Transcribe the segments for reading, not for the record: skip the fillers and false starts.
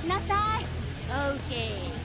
なさい。オーケー。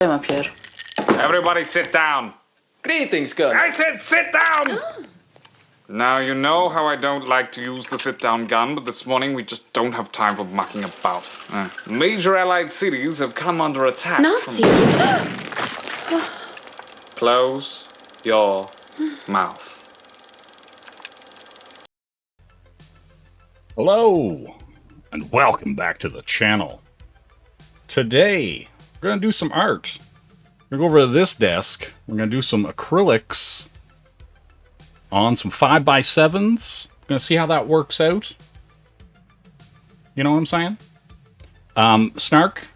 I'm up here. Everybody sit down. Greetings, Colonel. I said sit down! Now, you know how I don't like to use the sit-down gun, but this morning we just don't have time for mucking about. Major Allied cities have come under attack. Nazis? Close your mouth. Hello, and welcome back to the channel. Today, we're going to do some art. We're going to go over to this desk. We're going to do some acrylics on some 5x7s. We're going to see how that works out. You know what I'm saying? Snark,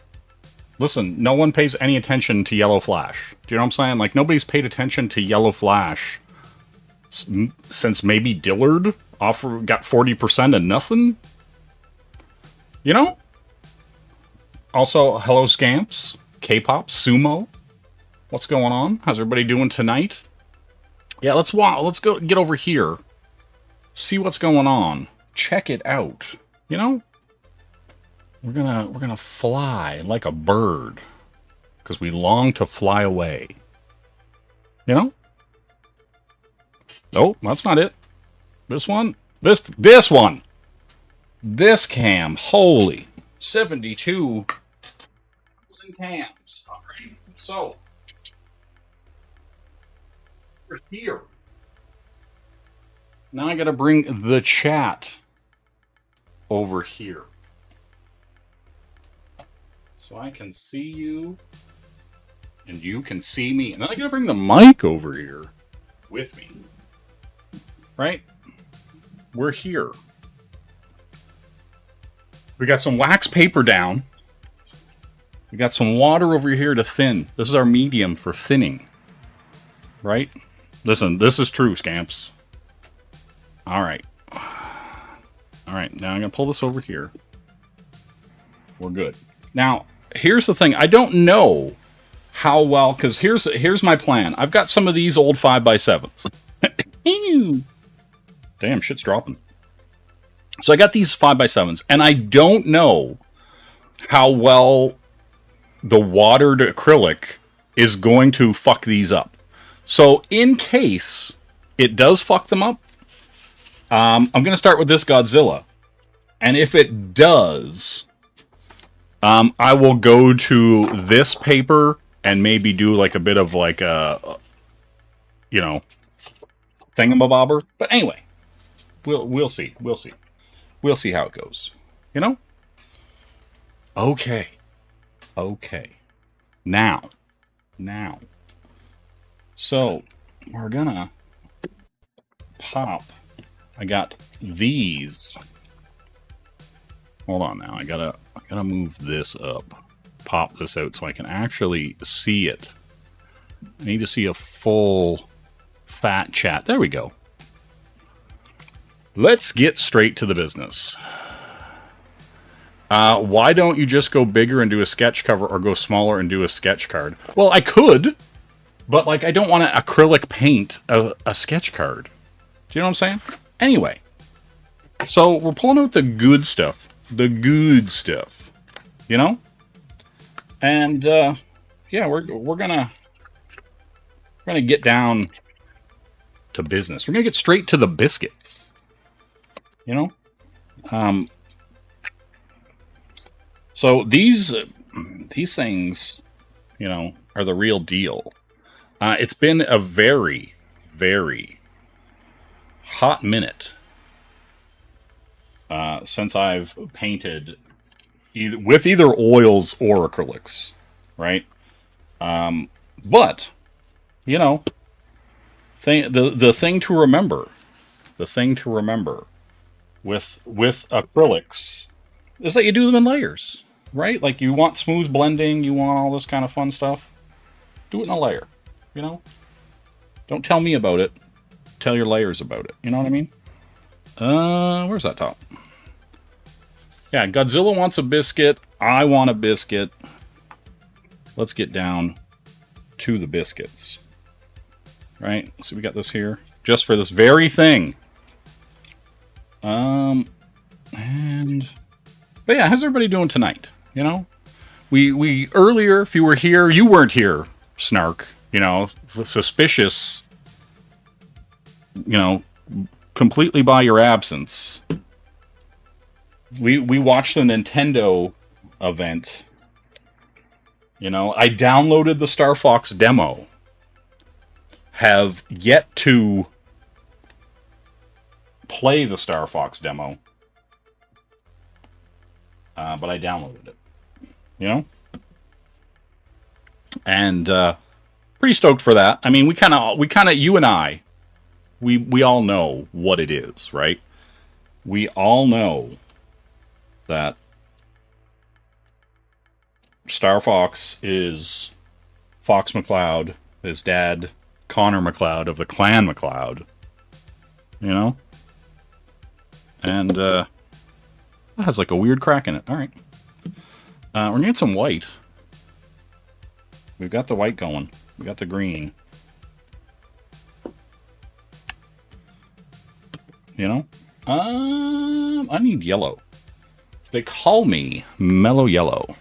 listen, no one pays any attention to Yellow Flash. Do you know what I'm saying? Like, nobody's paid attention to Yellow Flash since maybe Dillard got 40% and nothing. You know? Also, hello Scamps, K-pop, Sumo. What's going on? How's everybody doing tonight? Yeah, let's go get over here. See what's going on. Check it out. You know? We're gonna fly like a bird. Because we long to fly away. You know? Oh, that's not it. This one? This one! This cam. Holy. 72 cams. Alright, so we're here. Now I gotta bring the chat over here. So I can see you and you can see me. And then I gotta bring the mic over here with me. Right? We're here. We got some wax paper down. We got some water over here to thin. This is our medium for thinning. Right? Listen, this is true, Scamps. Alright. Alright, now I'm going to pull this over here. We're good. Now, here's the thing. I don't know how well, because here's my plan. I've got some of these old 5x7s. Damn, shit's dropping. So I got these 5x7s, and I don't know how well the watered acrylic is going to fuck these up. So in case it does fuck them up, I'm going to start with this Godzilla. And if it does, I will go to this paper and maybe do like a bit of like a, you know, thingamabobber. But anyway, we'll see. We'll see. We'll see how it goes. You know? Okay. Okay. Now. So, we're gonna pop. I got these. Hold on now. I gotta move this up. Pop this out so I can actually see it. I need to see a full fat chat. There we go. Let's get straight to the business. Why don't you just go bigger and do a sketch cover, or go smaller and do a sketch card? Well, I could, but like I don't want to acrylic paint a sketch card. Do you know what I'm saying? Anyway, so we're pulling out the good stuff. The good stuff. You know? And, yeah, we're gonna we're going to get down to business. We're going to get straight to the biscuits. You know? So these things, you know, are the real deal. It's been a very, very hot minute since I've painted with either oils or acrylics, right? But, you know, the thing to remember with acrylics is that you do them in layers, right? Like, you want smooth blending, you want all this kind of fun stuff. Do it in a layer, you know? Don't tell me about it. Tell your layers about it. You know what I mean? Where's that top? Yeah, Godzilla wants a biscuit. I want a biscuit. Let's get down to the biscuits. Right? So we got this here. Just for this very thing. But yeah, how's everybody doing tonight? You know? We earlier, if you were here, you weren't here, Snark. You know, suspicious, you know, completely by your absence. We watched the Nintendo event. You know, I downloaded the Star Fox demo. Have yet to play the Star Fox demo. But I downloaded it. You know? And pretty stoked for that. I mean, we kind of you and I, we all know what it is, right? We all know that Star Fox is Fox McCloud, his dad, Connor McCloud of the Clan McCloud. You know? And it has like a weird crack in it. Alright. We're gonna get some white. We've got the white going. We got the green. You know? I need yellow. They call me Mellow Yellow.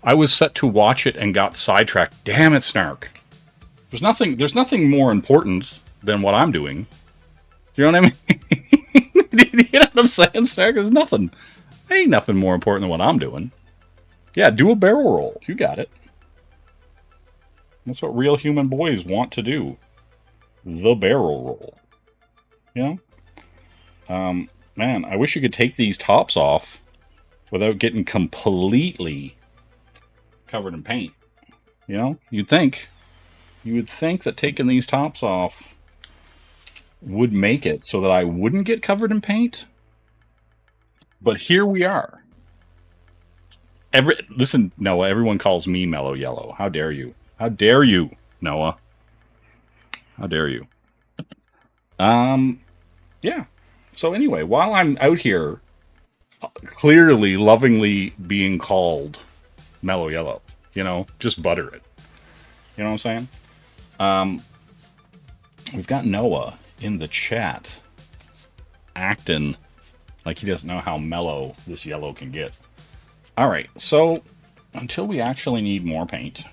I was set to watch it and got sidetracked. Damn it, Snark. There's nothing more important than what I'm doing. Do you know what I mean? You know what I'm saying, Snark? There's nothing. Ain't nothing more important than what I'm doing. Yeah, do a barrel roll. You got it. That's what real human boys want to do. The barrel roll. You know? Man, I wish you could take these tops off without getting completely covered in paint. You know? You would think that taking these tops off would make it so that I wouldn't get covered in paint. But here we are. Listen, Noah, everyone calls me Mellow Yellow. How dare you? How dare you, Noah? How dare you? Yeah. So anyway, while I'm out here, clearly, lovingly being called Mellow Yellow, you know, just butter it. You know what I'm saying? We've got Noah in the chat acting like he doesn't know how mellow this yellow can get. Alright, so until we actually need more paint,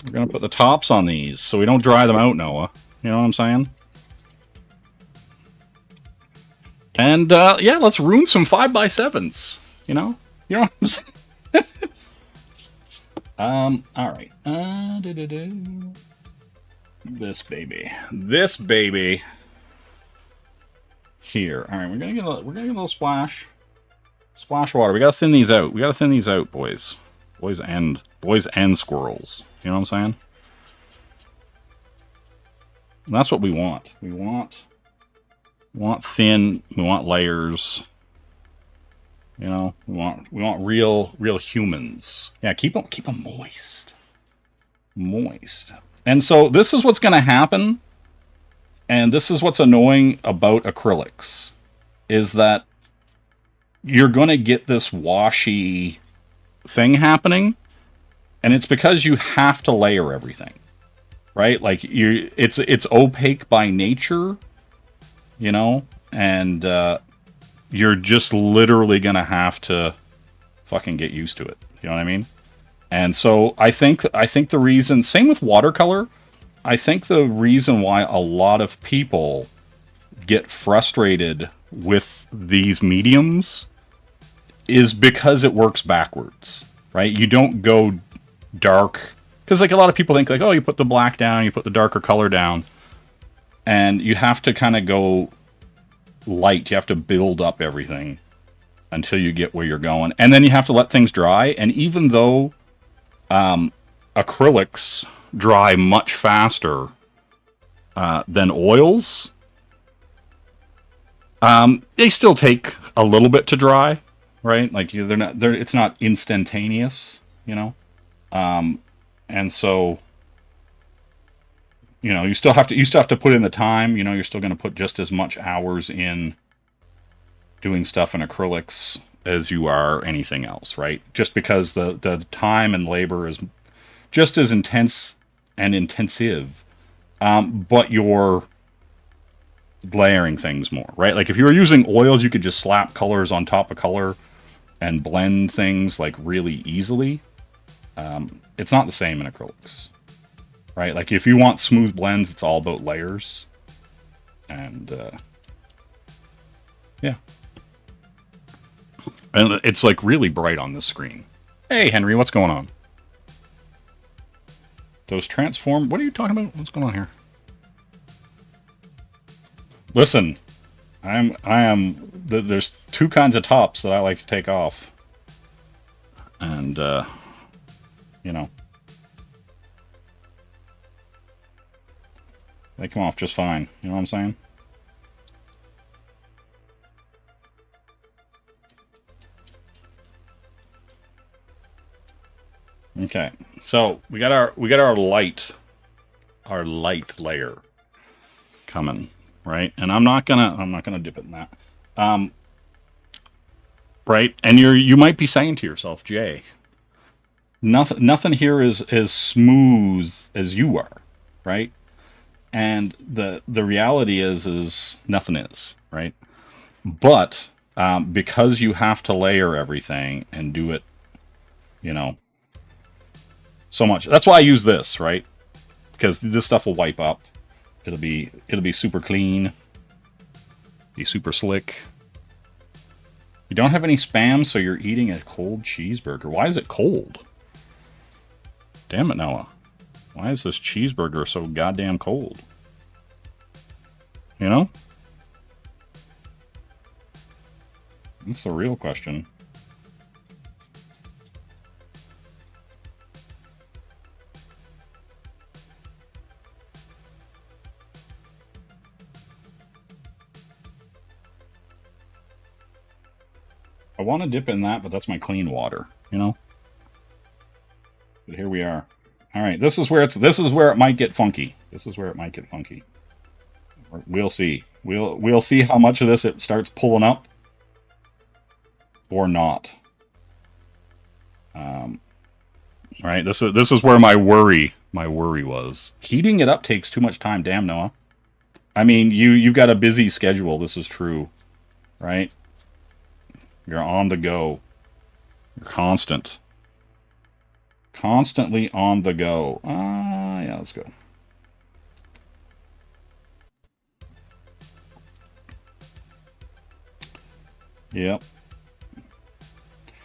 we're going to put the tops on these so we don't dry them out, Noah. You know what I'm saying? And, yeah, let's ruin some 5x7s. You know? You know what I'm saying? Alright. This baby. This baby. Here. Alright, we're gonna get a little splash. Splash water. We gotta thin these out. We gotta thin these out, boys. Boys and squirrels. You know what I'm saying? And that's what we want. We want thin. We want layers. You know, we want real humans. Yeah, keep them moist. Moist. And so this is what's going to happen. And this is what's annoying about acrylics, is that you're going to get this washy thing happening, and it's because you have to layer everything, right? Like it's opaque by nature, you know, and you're just literally going to have to fucking get used to it. You know what I mean? And so I think the reason, same with watercolor, I think the reason why a lot of people get frustrated with these mediums is because it works backwards, right? You don't go dark, because like a lot of people think like, oh, you put the black down, you put the darker color down, and you have to kind of go light. You have to build up everything until you get where you're going, and then you have to let things dry. And even though acrylics dry much faster than oils, they still take a little bit to dry, right? Like it's not instantaneous, you know. And so, you know, you still have to put in the time. You know, you're still going to put just as much hours in doing stuff in acrylics as you are anything else, right? Just because the time and labor is just as intense and intensive, but you're layering things more, right? Like if you were using oils, you could just slap colors on top of color and blend things like really easily. It's not the same in acrylics, right? Like if you want smooth blends, it's all about layers. And yeah. And it's like really bright on this screen. Hey, Henry, what's going on? Those transform... What are you talking about? What's going on here? Listen, I am... There's two kinds of tops that I like to take off. And, you know. They come off just fine. You know what I'm saying? Okay, so we got our light layer coming, right? And I'm not gonna dip it in that, right? And you might be saying to yourself, Jay, nothing here is as smooth as you are, right? And the reality is nothing is, right? But because you have to layer everything and do it, you know, so much. That's why I use this, right? Because this stuff will wipe up. It'll be super clean. Be super slick. You don't have any spam, so you're eating a cold cheeseburger. Why is it cold? Damn it, Noah. Why is this cheeseburger so goddamn cold? You know? That's the real question. I want to dip in that, but that's my clean water, you know? But here we are. All right, this is where it might get funky. This is where it might get funky. We'll see. We'll see how much of this it starts pulling up or not. Right, this is where my worry was. Heating it up takes too much time. Damn, Noah. I mean, you've got a busy schedule. This is true, right? You're on the go. You're constant. Constantly on the go. Yeah, let's go. Yep.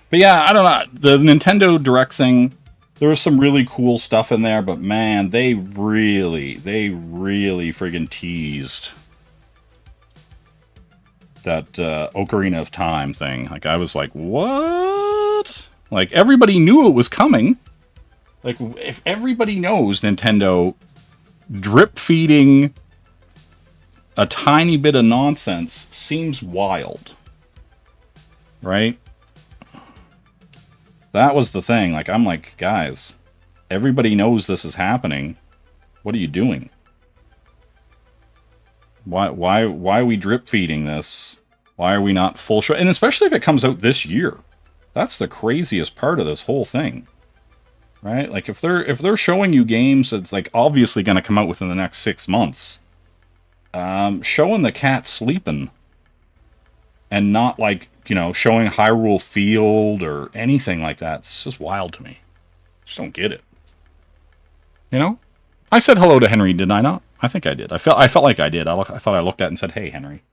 But yeah, I don't know. The Nintendo Direct thing, there was some really cool stuff in there, but man, they really friggin' teased that Ocarina of Time thing. Like, I was like, what? Like, everybody knew it was coming. Like, if everybody knows Nintendo drip feeding a tiny bit of nonsense seems wild. Right? That was the thing. Like, I'm like, guys, everybody knows this is happening. What are you doing? Why are we drip feeding this? Why are we not full show? And especially if it comes out this year. That's the craziest part of this whole thing. Right? Like, if they're showing you games that's like obviously going to come out within the next 6 months, showing the cat sleeping and not, like, you know, showing Hyrule Field or anything like that, it's just wild to me. Just don't get it. You know? I said hello to Henry, did I not? I think I did. I felt like I did. I thought I looked at it and said, hey, Henry.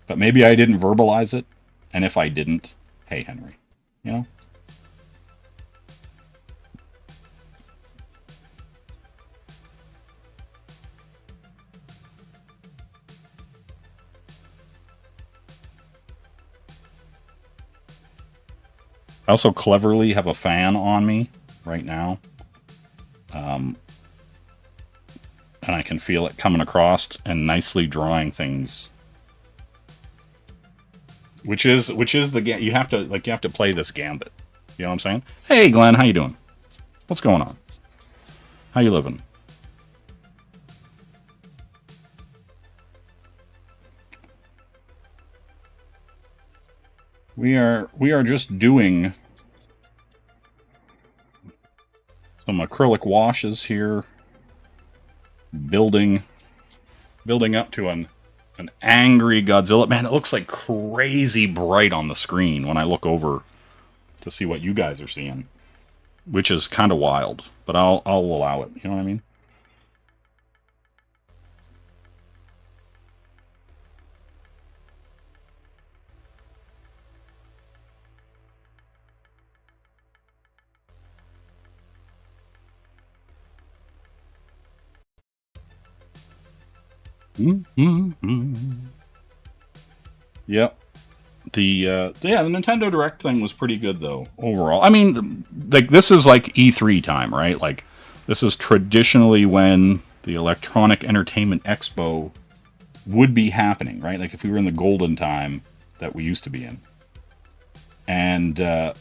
But maybe I didn't verbalize it. And if I didn't, hey, Henry. You know? I also cleverly have a fan on me right now. And I can feel it coming across and nicely drawing things. Which is the game. You have to play this gambit. You know what I'm saying? Hey Glenn, how you doing? What's going on? How you living? We are just doing some acrylic washes here, building up to an angry Godzilla. Man, it looks like crazy bright on the screen when I look over to see what you guys are seeing, which is kind of wild, but I'll allow it. You know what I mean? Yep. The Nintendo Direct thing was pretty good though overall. I mean, like this is like E3 time, right? Like this is traditionally when the Electronic Entertainment Expo would be happening, right? Like if we were in the golden time that we used to be in. And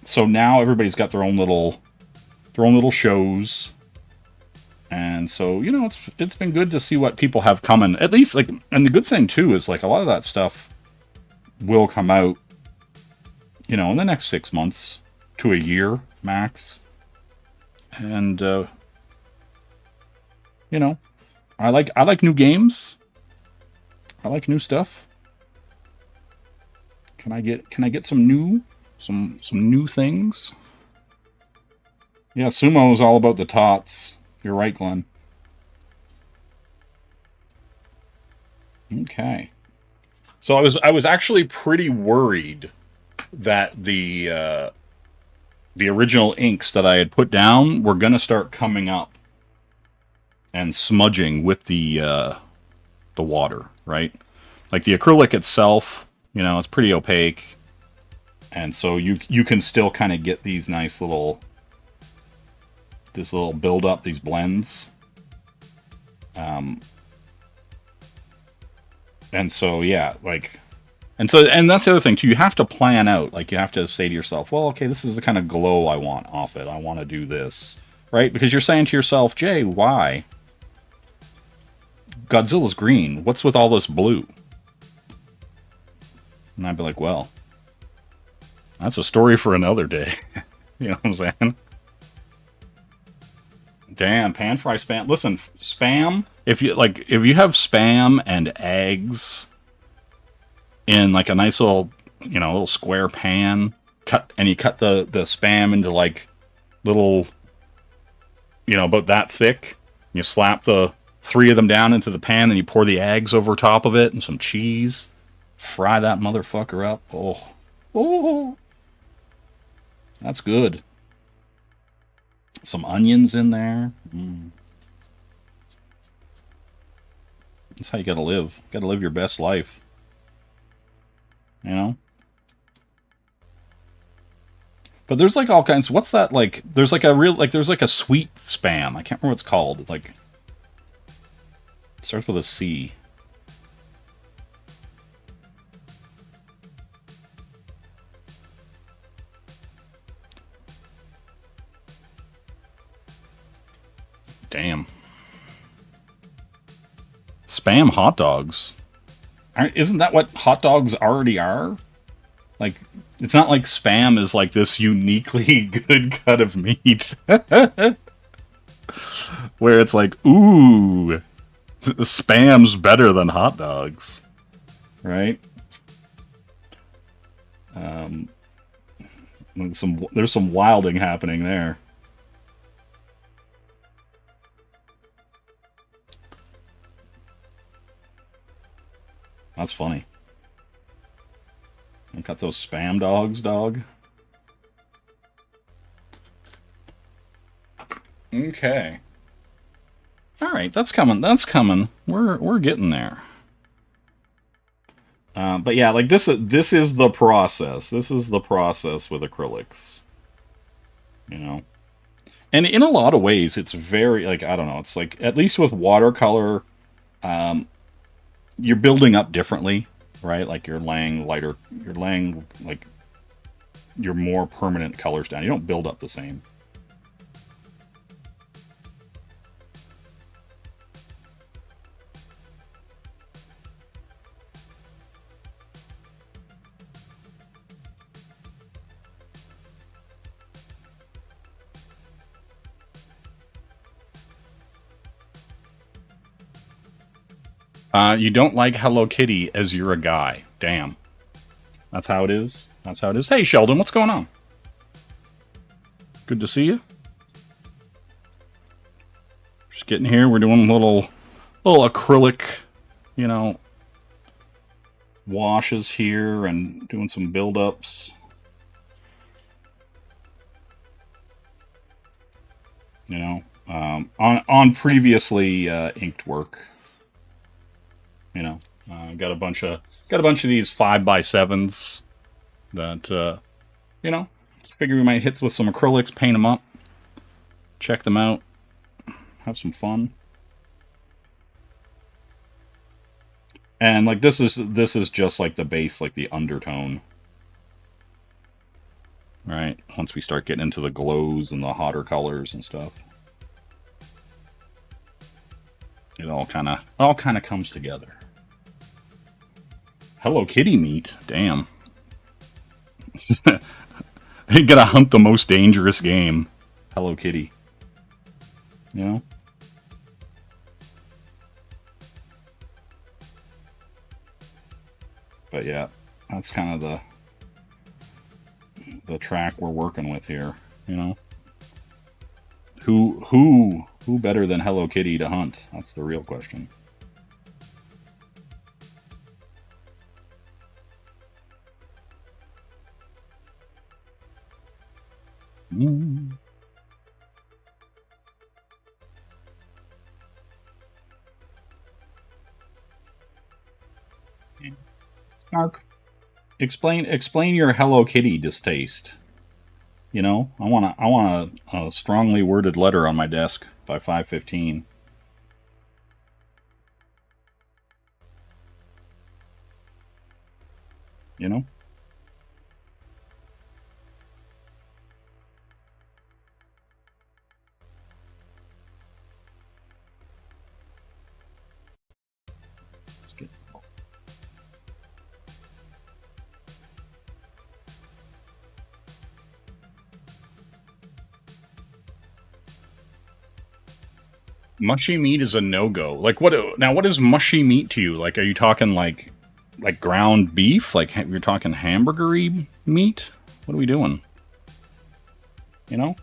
so now everybody's got their own little shows. And so, you know, it's been good to see what people have coming. At least, like, and the good thing, too, is, like, a lot of that stuff will come out, you know, in the next 6 months to a year, max. And, you know, I like new games. I like new stuff. Can I get some new things? Yeah, Sumo is all about the tots. You're right, Glenn. Okay. So I was actually pretty worried that the original inks that I had put down were gonna start coming up and smudging with the water, right? Like the acrylic itself, you know, it's pretty opaque, and so you can still kind of get these nice little. This little build up, these blends. And so, yeah, like, and that's the other thing too. You have to plan out, like, you have to say to yourself, well, okay, this is the kind of glow I want off it. I want to do this, right? Because you're saying to yourself, Jay, why? Godzilla's green. What's with all this blue? And I'd be like, well, that's a story for another day. You know what I'm saying? Damn, pan fry spam. Listen, spam. If you have spam and eggs in like a nice little, you know, little square pan, you cut the spam into like little, you know, about that thick. You slap the 3 of them down into the pan, then you pour the eggs over top of it and some cheese. Fry that motherfucker up. Oh, that's good. Some onions in there. That's how you gotta live. You gotta live your best life. You know? But there's like all kinds. What's that like? There's like there's like a sweet spam. I can't remember what it's called. Like, it starts with a C. Damn. Spam hot dogs. Isn't that what hot dogs already are? Like, it's not like spam is like this uniquely good cut of meat. Where it's like, ooh, spam's better than hot dogs. Right? There's some wilding happening there. That's funny. I got those spam dogs, dog. Okay. All right, that's coming. That's coming. We're getting there. But yeah, like this is the process. This is the process with acrylics. You know, and in a lot of ways, it's very like I don't know. It's like at least with watercolor, you're building up differently, right? Like you're laying lighter, you're laying like your more permanent colors down. You don't build up the same. You don't like Hello Kitty as you're a guy. Damn. That's how it is. That's how it is. Hey, Sheldon, what's going on? Good to see you. Just getting here. We're doing a little acrylic, you know, washes here and doing some build-ups. You know, on previously inked work. You know, got a bunch of these 5x7s that you know, figure we might hit with some acrylics, paint them up, check them out, have some fun. And like this is just like the base, like the undertone. Right? Once we start getting into the glows and the hotter colors and stuff. It all kind of comes together. Hello Kitty meat, damn. They gotta hunt the most dangerous game. Hello Kitty. You know? But yeah, that's kind of the track we're working with here, you know? Who better than Hello Kitty to hunt? That's the real question. Snark, explain your Hello Kitty distaste. You know, I want a strongly worded letter on my desk by 5:15. You know? Let's get mushy meat is a no-go. Like what? Now, what is mushy meat to you? Like, are you talking like ground beef? Like you're talking hamburgery meat? What are we doing? You know,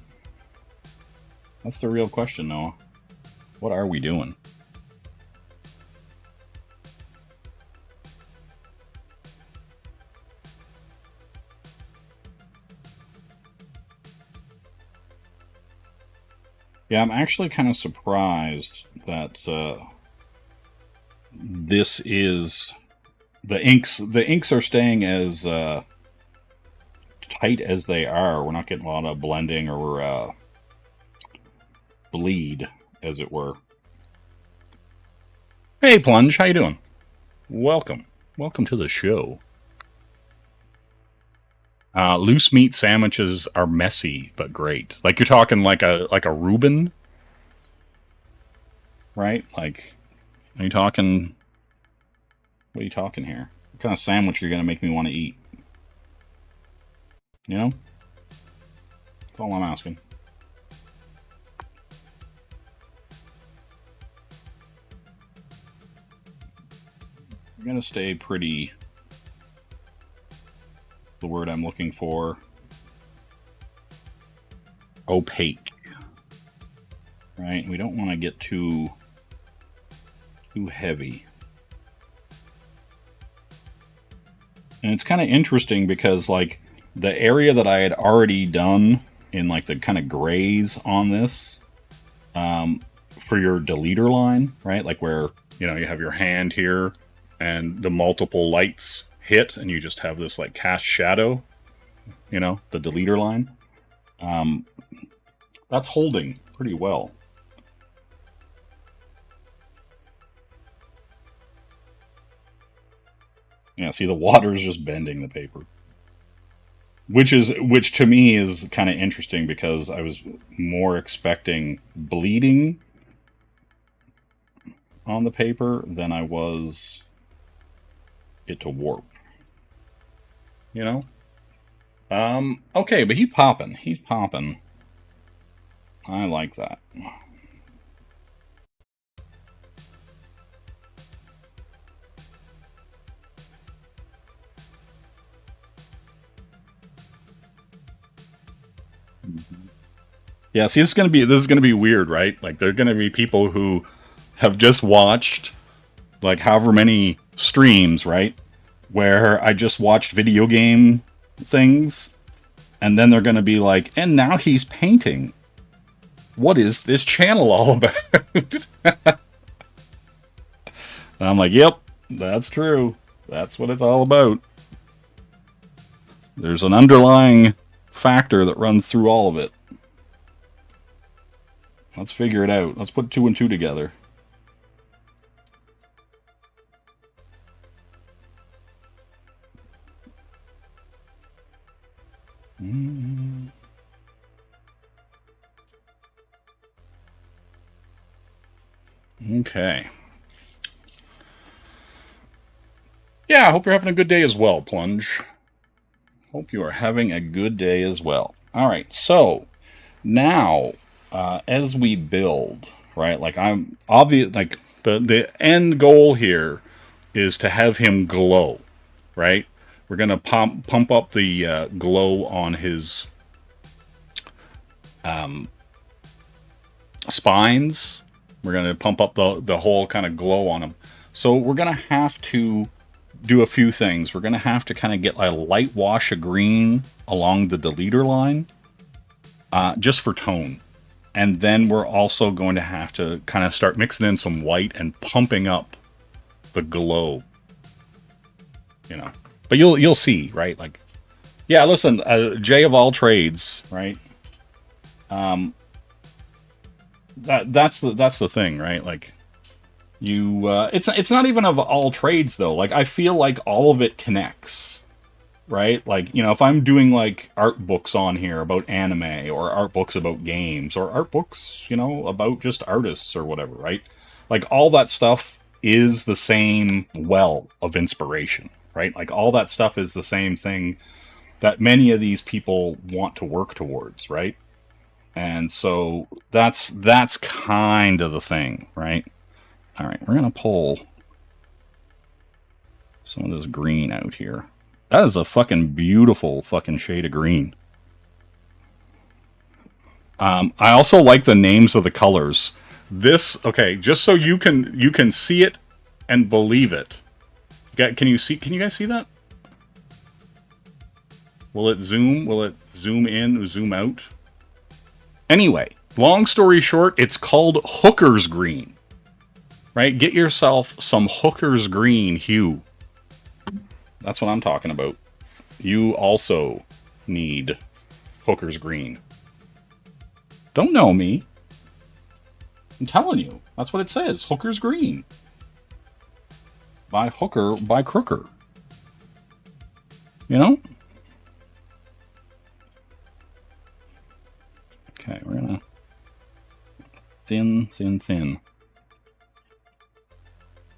that's the real question, Noah. What are we doing? Yeah, I'm actually kind of surprised that this is the inks. The inks are staying as tight as they are. We're not getting a lot of blending or bleed, as it were. Hey, Plunge, how you doing? Welcome to the show. Loose meat sandwiches are messy but great. Like you're talking like a Reuben, right? Like, are you talking? What are you talking here? What kind of sandwich are you gonna make me want to eat? You know, that's all I'm asking. You're gonna stay pretty. The word I'm looking for. opaque. Right? We don't want to get too heavy. And it's kind of interesting because, like, the area that I had already done in, like, the kind of grays on this, for your deleter line, right? Like where, you know, you have your hand here and the multiple lights hit and you just have this, like, cast shadow, you know, the deleter line. That's holding pretty well. Yeah, see, the water's just bending the paper. Which to me is kind of interesting because I was more expecting bleeding on the paper than I was it to warp. You know? Okay, but he's popping. He's popping. I like that. Yeah, see, this is gonna be weird, right? Like, there are gonna be people who have just watched, like, however many streams, right, where I just watched video game things, and then they're gonna be like, and now he's painting. What is this channel all about? And I'm like, yep, that's true. That's what it's all about. There's an underlying factor that runs through all of it. Let's figure it out. Let's put 2 and 2 together. Okay. Yeah, I hope you're having a good day as well, Plunge. Hope you are having a good day as well. All right, so now as we build, right? Like, I'm obvious. Like, the end goal here is to have him glow, right? We're gonna pump up the glow on his spines. We're gonna pump up the whole kind of glow on him. So we're gonna have to do a few things. We're gonna have to kind of get a light wash of green along the deleter line, just for tone. And then we're also going to have to kind of start mixing in some white and pumping up the glow. You know, but you'll see, right? Like, yeah, listen, Jay of all trades, right? That's the thing, right? Like, you, it's not even of all trades though. Like, I feel like all of it connects. Right? Like, you know, if I'm doing, like, art books on here about anime, or art books about games, or art books, you know, about just artists or whatever, right? Like, all that stuff is the same well of inspiration, right? Like, all that stuff is the same thing that many of these people want to work towards, right? And so that's kind of the thing, right? All right, we're going to pull some of this green out here. That is a fucking beautiful fucking shade of green. I also like the names of the colors. This, okay, just so you can see it and believe it. Can you guys see that? Will it zoom? Will it zoom in or zoom out? Anyway, long story short, it's called Hooker's Green. Right? Get yourself some Hooker's Green hue. That's what I'm talking about. You also need Hooker's Green. Don't know me. I'm telling you. That's what it says. Hooker's Green. By Hooker, by Crooker. You know? Okay, we're gonna thin.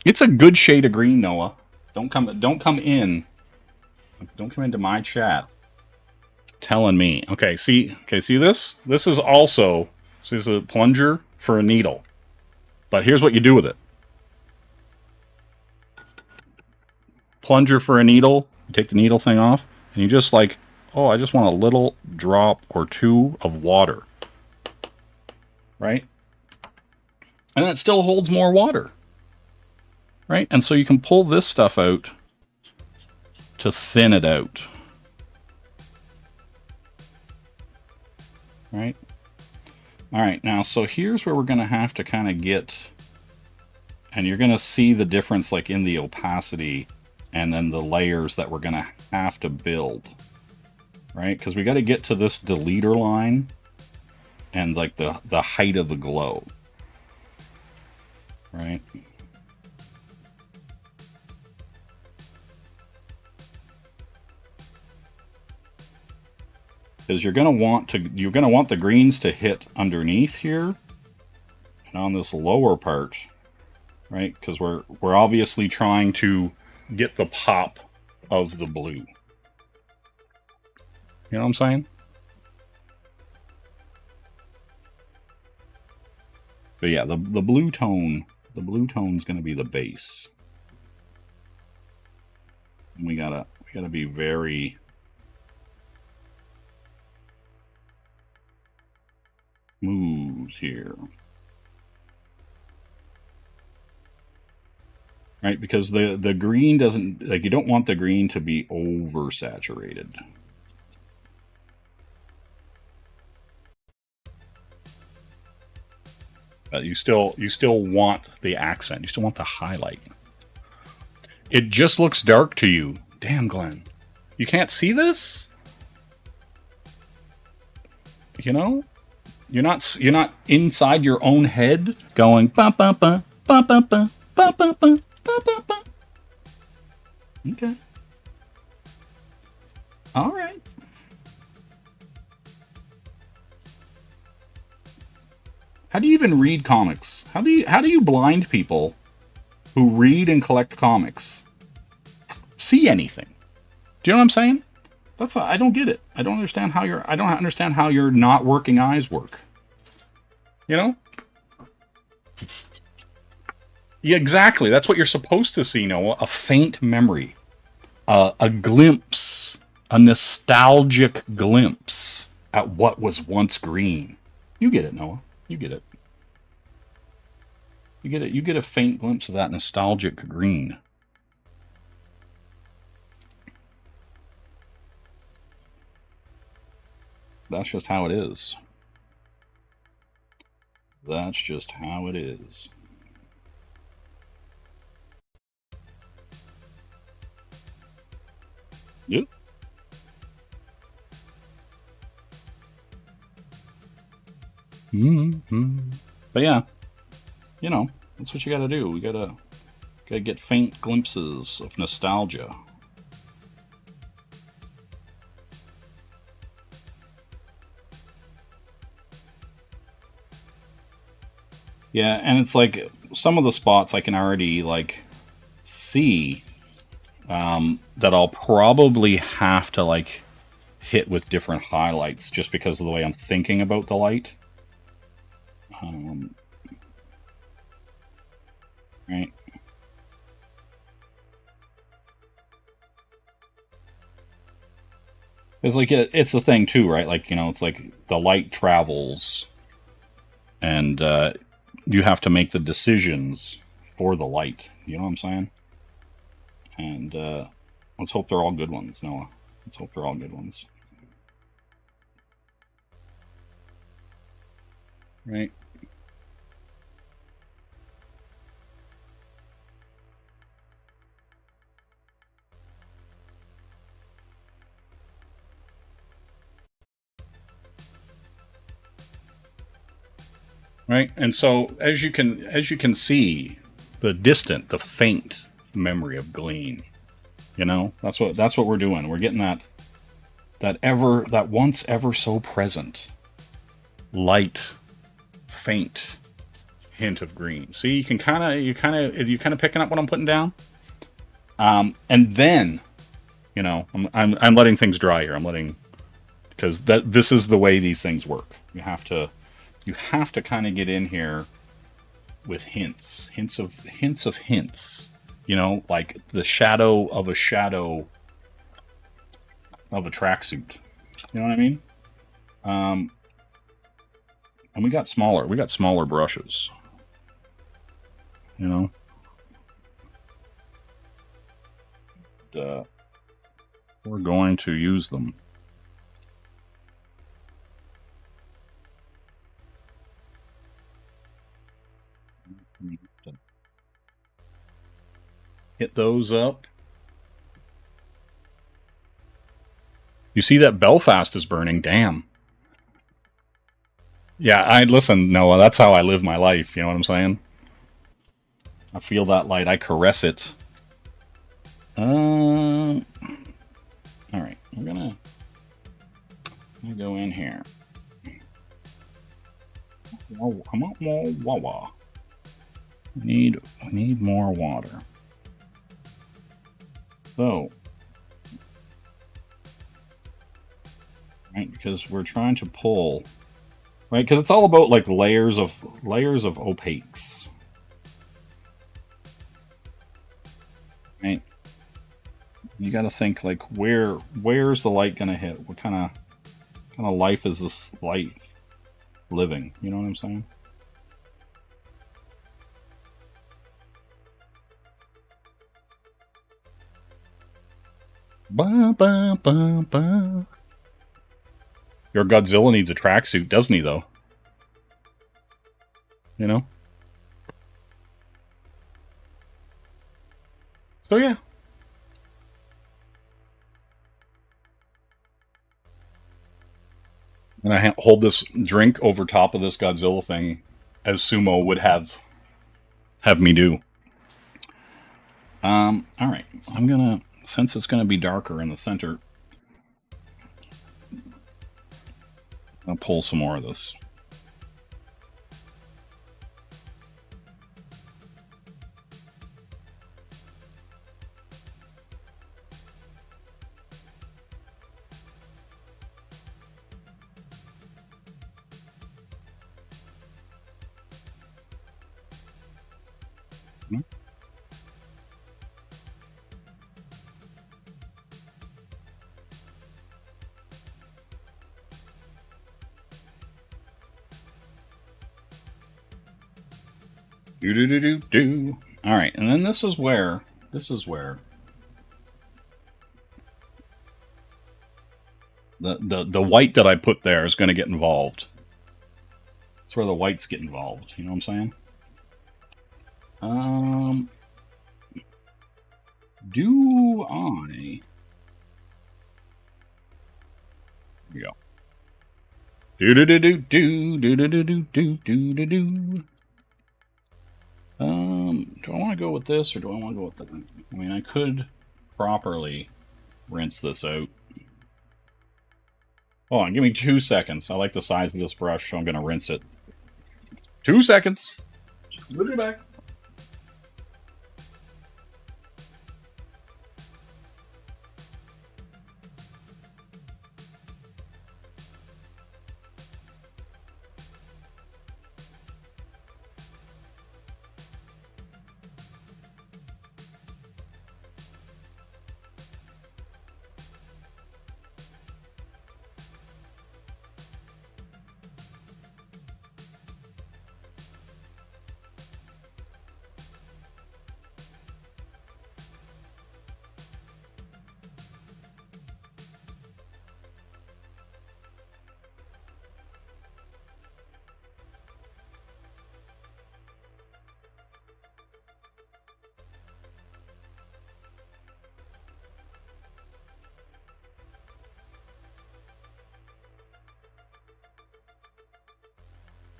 It's a good shade of green, Noah. Don't come in. Don't come into my chat telling me. Okay, see this? This is also, so this is a plunger for a needle. But here's what you do with it. Plunger for a needle, you take the needle thing off, and you just like, oh, I just want a little drop or two of water. right? And then it still holds more water, right? And so you can pull this stuff out to thin it out, right? All right, now, so here's where we're going to have to kind of get, and you're going to see the difference like in the opacity and then the layers that we're going to have to build, right? Because we got to get to this deleter line and like the height of the glow, right? Because you're going to want the greens to hit underneath here and on this lower part, right? Because we're obviously trying to get the pop of the blue. You know what I'm saying? But yeah, the blue tone's going to be the base. And we gotta be very smooth here. Right, because the green doesn't, like, you don't want the green to be oversaturated. But you still want the accent. You still want the highlight. It just looks dark to you. Damn, Glenn. You can't see this? You know? You're not inside your own head going ba ba ba ba ba ba ba ba ba ba ba ba. Okay. All right. How do you even read comics? How do you blind people who read and collect comics see anything? Do you know what I'm saying? I don't get it. I don't understand how your not working eyes work. You know? Yeah, exactly. That's what you're supposed to see, Noah. A faint memory. A glimpse. A nostalgic glimpse at what was once green. You get it, Noah. You get it. You get it. You get a faint glimpse of that nostalgic green. That's just how it is. That's just how it is. Yep. But yeah, you know, that's what you gotta do. We gotta get faint glimpses of nostalgia. Yeah, and it's like some of the spots I can already like see that I'll probably have to like hit with different highlights just because of the way I'm thinking about the light. Right. It's like it's the thing too, right? Like, you know, it's like the light travels, and you have to make the decisions for the light. You know what I'm saying? And let's hope they're all good ones, Noah. Let's hope they're all good ones. Right. Right, and so as you can see, the faint memory of gleam. You know, that's what we're doing. We're getting that once ever so present, light, faint hint of green. See, you kind of picking up what I'm putting down. And then, you know, I'm letting things dry here. Because this is the way these things work. You have to kind of get in here with hints of hints. You know, like the shadow of a tracksuit. You know what I mean? And we got smaller brushes. You know? We're going to use them. Hit those up. You see that Belfast is burning? Damn. Yeah, listen, Noah, that's how I live my life, you know what I'm saying? I feel that light, I caress it. Alright, I'm gonna go in here. Come on, wah. We need more water. So, right, because we're trying to pull, right? Because it's all about like layers of opaques, right? You got to think like where's the light gonna hit? What kind of life is this light living? You know what I'm saying? Ba ba ba ba. Your Godzilla needs a tracksuit, doesn't he, though? You know? So, yeah. And I hold this drink over top of this Godzilla thing, as Sumo would have me do. Alright. I'm gonna, since it's gonna be darker in the center, I'll pull some more of this. Do. All right, and then this is where the white that I put there is going to get involved. That's where the whites get involved. You know what I'm saying? Do I? Here we go. Do I want to go with this or do I want to go with that? I mean, I could properly rinse this out. Hold on, give me 2 seconds. I like the size of this brush, so I'm going to rinse it. 2 seconds. We'll be back.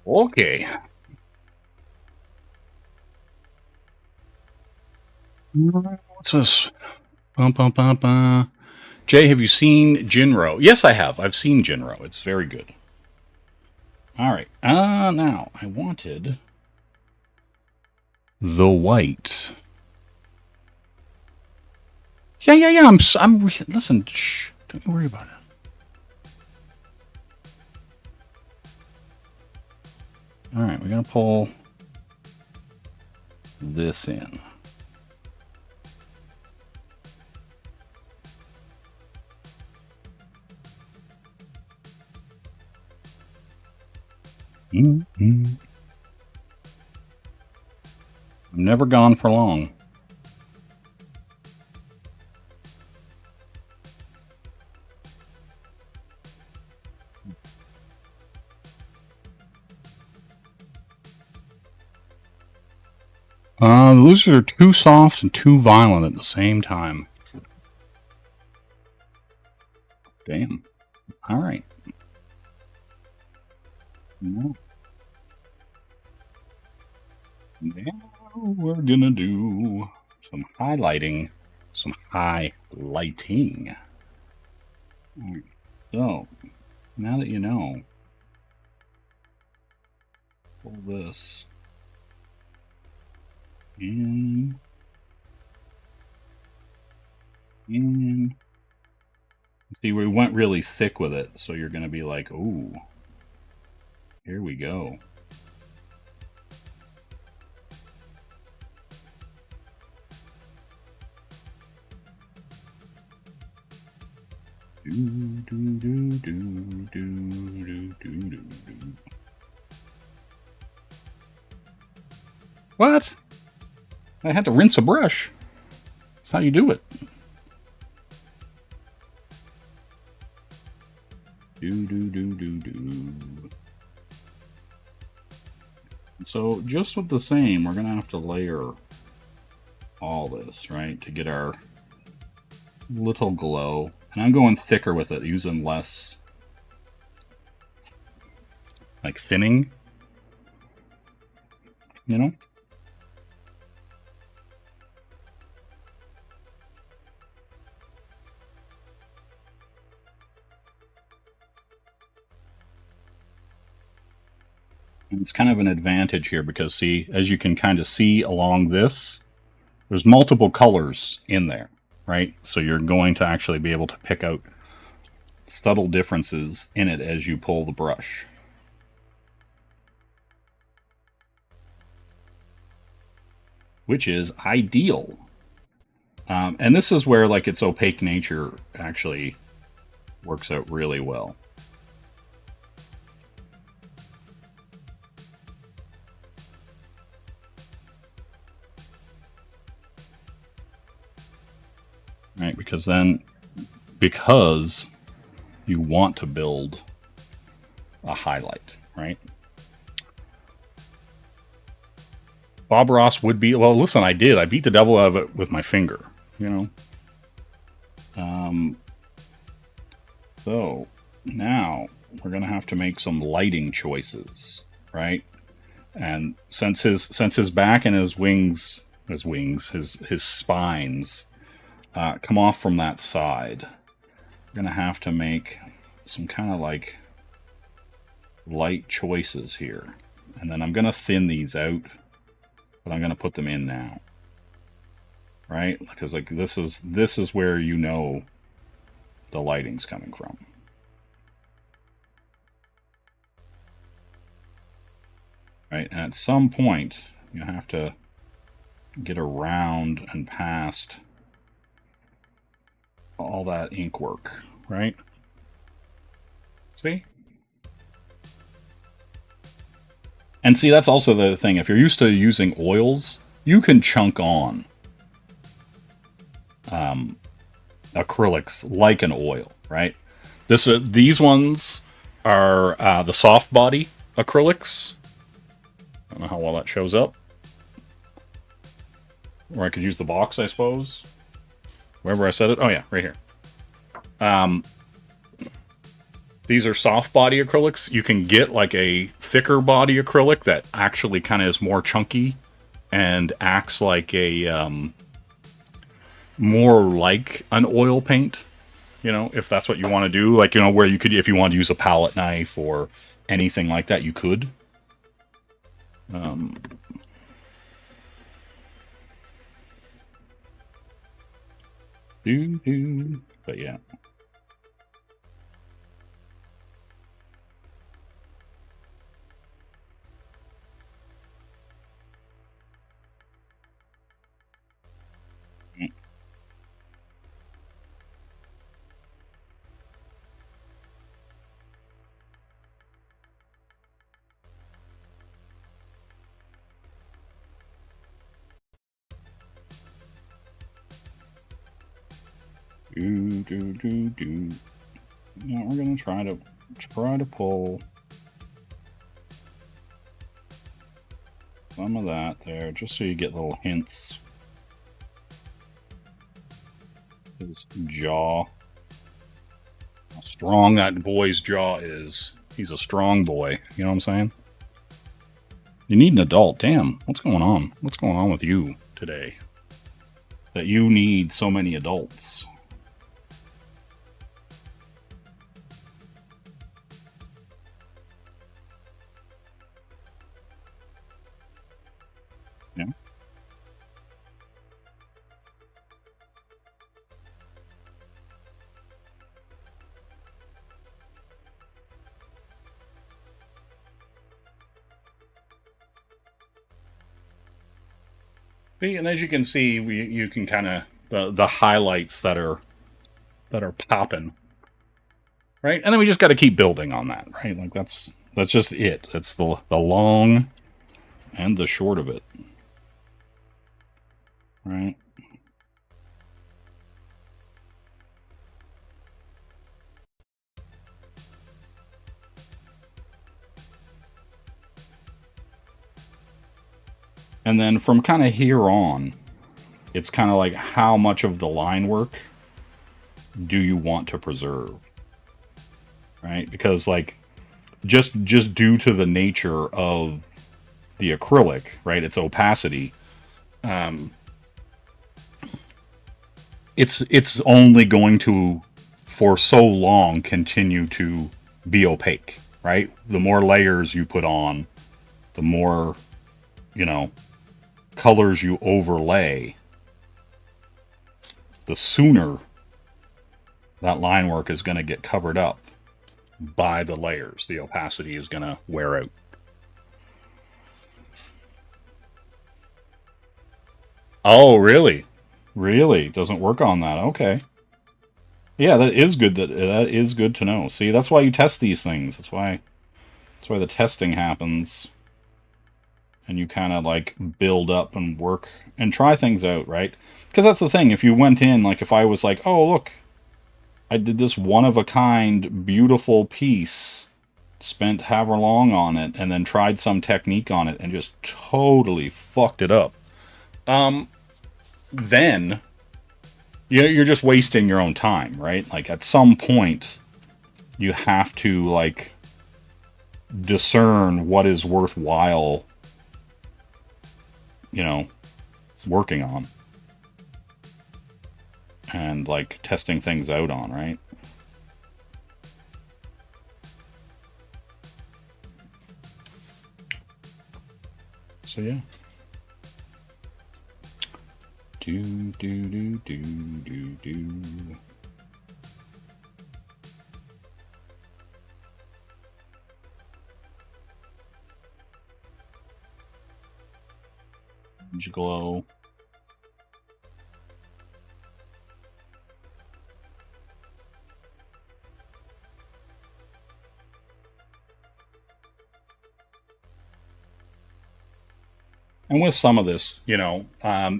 Okay. What's this? Jay, have you seen Jinro? Yes, I have. I've seen Jinro. It's very good. All right. Now I wanted the white. Yeah. I'm. Listen. Shh. Don't you worry about it. All right. We're gonna pull this in. I'm never gone for long. The losers are too soft and too violent at the same time. Damn. All right. Now we're gonna do some highlighting. Some highlighting. Right. So, now that you know, pull this in. See, we went really thick with it, so you're going to be like, ooh, here we go. What? I had to rinse a brush. That's how you do it. So just with the same, we're going to have to layer all this, right, to get our little glow. And I'm going thicker with it, using less, like, thinning, you know? And it's kind of an advantage here because, see, as you can kind of see along this, there's multiple colors in there, right? So you're going to actually be able to pick out subtle differences in it as you pull the brush. Which is ideal. And this is where, like, its opaque nature actually works out really well. Right, because you want to build a highlight, right? Bob Ross would be, well, listen, I beat the devil out of it with my finger, you know? So now we're going to have to make some lighting choices, right? And since his back and his spines come off from that side, we're going to have to make some kind of like light choices here. And then I'm going to thin these out, but I'm going to put them in now. Right? Because like this is where you know the lighting's coming from. Right? And at some point you have to get around and past all that ink work, right? See? And see, that's also the thing. If you're used to using oils, you can chunk on acrylics like an oil, right? These ones are the soft body acrylics. I don't know how well that shows up. Or I could use the box, I suppose. Wherever I said it. Oh yeah, right here. These are soft body acrylics. You can get like a thicker body acrylic that actually kind of is more chunky and acts like a more like an oil paint, you know, if that's what you want to do. Like, you know, where you could, if you want to use a palette knife or anything like that, you could. But yeah. Do. Now we're gonna try to pull some of that there, just so you get little hints. His jaw. How strong that boy's jaw is. He's a strong boy. You know what I'm saying? You need an adult. Damn, what's going on? What's going on with you today? That you need so many adults. Yeah. And as you can see, you can kind of the highlights that are popping, right? And then we just got to keep building on that, right? Like that's just it. It's the long and the short of it, right? And then from kind of here on, it's kind of like how much of the line work do you want to preserve, right? Because like just due to the nature of the acrylic, right, its opacity, it's only going to for so long continue to be opaque, right? The more layers you put on, the more, you know, colors you overlay, the sooner that line work is going to get covered up by the layers. The opacity is going to wear out. Oh, really? Really? Doesn't work on that. Okay. Yeah, that is good. That is good to know. See, that's why you test these things. That's why the testing happens. And you kind of like build up and work and try things out, right? Because that's the thing. If you went in, like if I was like, oh, look, I did this one-of-a-kind beautiful piece, spent however long on it, and then tried some technique on it and just totally fucked it up, then you're just wasting your own time, right? Like at some point, you have to like discern what is worthwhile, you know, working on and like testing things out on, right? So yeah. Do. Glow. And with some of this, you know,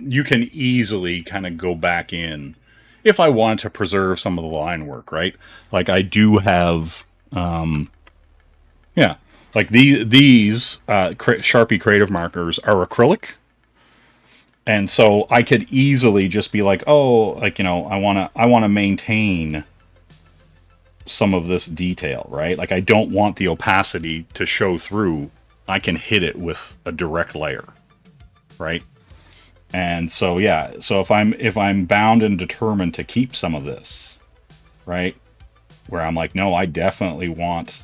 you can easily kind of go back in if I want to preserve some of the line work, right? Like I do have, yeah, like these Sharpie Creative markers are acrylic. And so I could easily just be like, oh, like, you know, I want to maintain some of this detail, right? Like I don't want the opacity to show through. I can hit it with a direct layer, right? And so yeah, so if I'm bound and determined to keep some of this, right? Where I'm like, no, I definitely want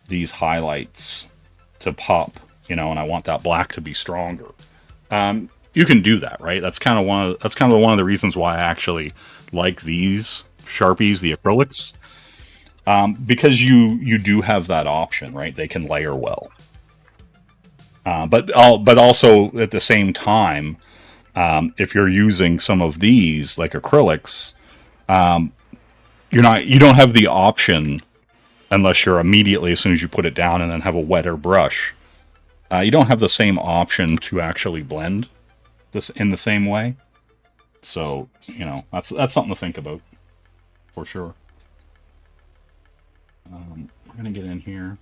these highlights to pop, you know, and I want that black to be stronger. You can do that, right? That's kind of one of the reasons why I actually like these Sharpies, the acrylics, because you do have that option, right? They can layer well, but also at the same time, if you're using some of these like acrylics, you don't have the option unless you're immediately as soon as you put it down and then have a wetter brush. You don't have the same option to actually blend this in the same way. So, you know, that's something to think about. for sure. We're gonna get in here,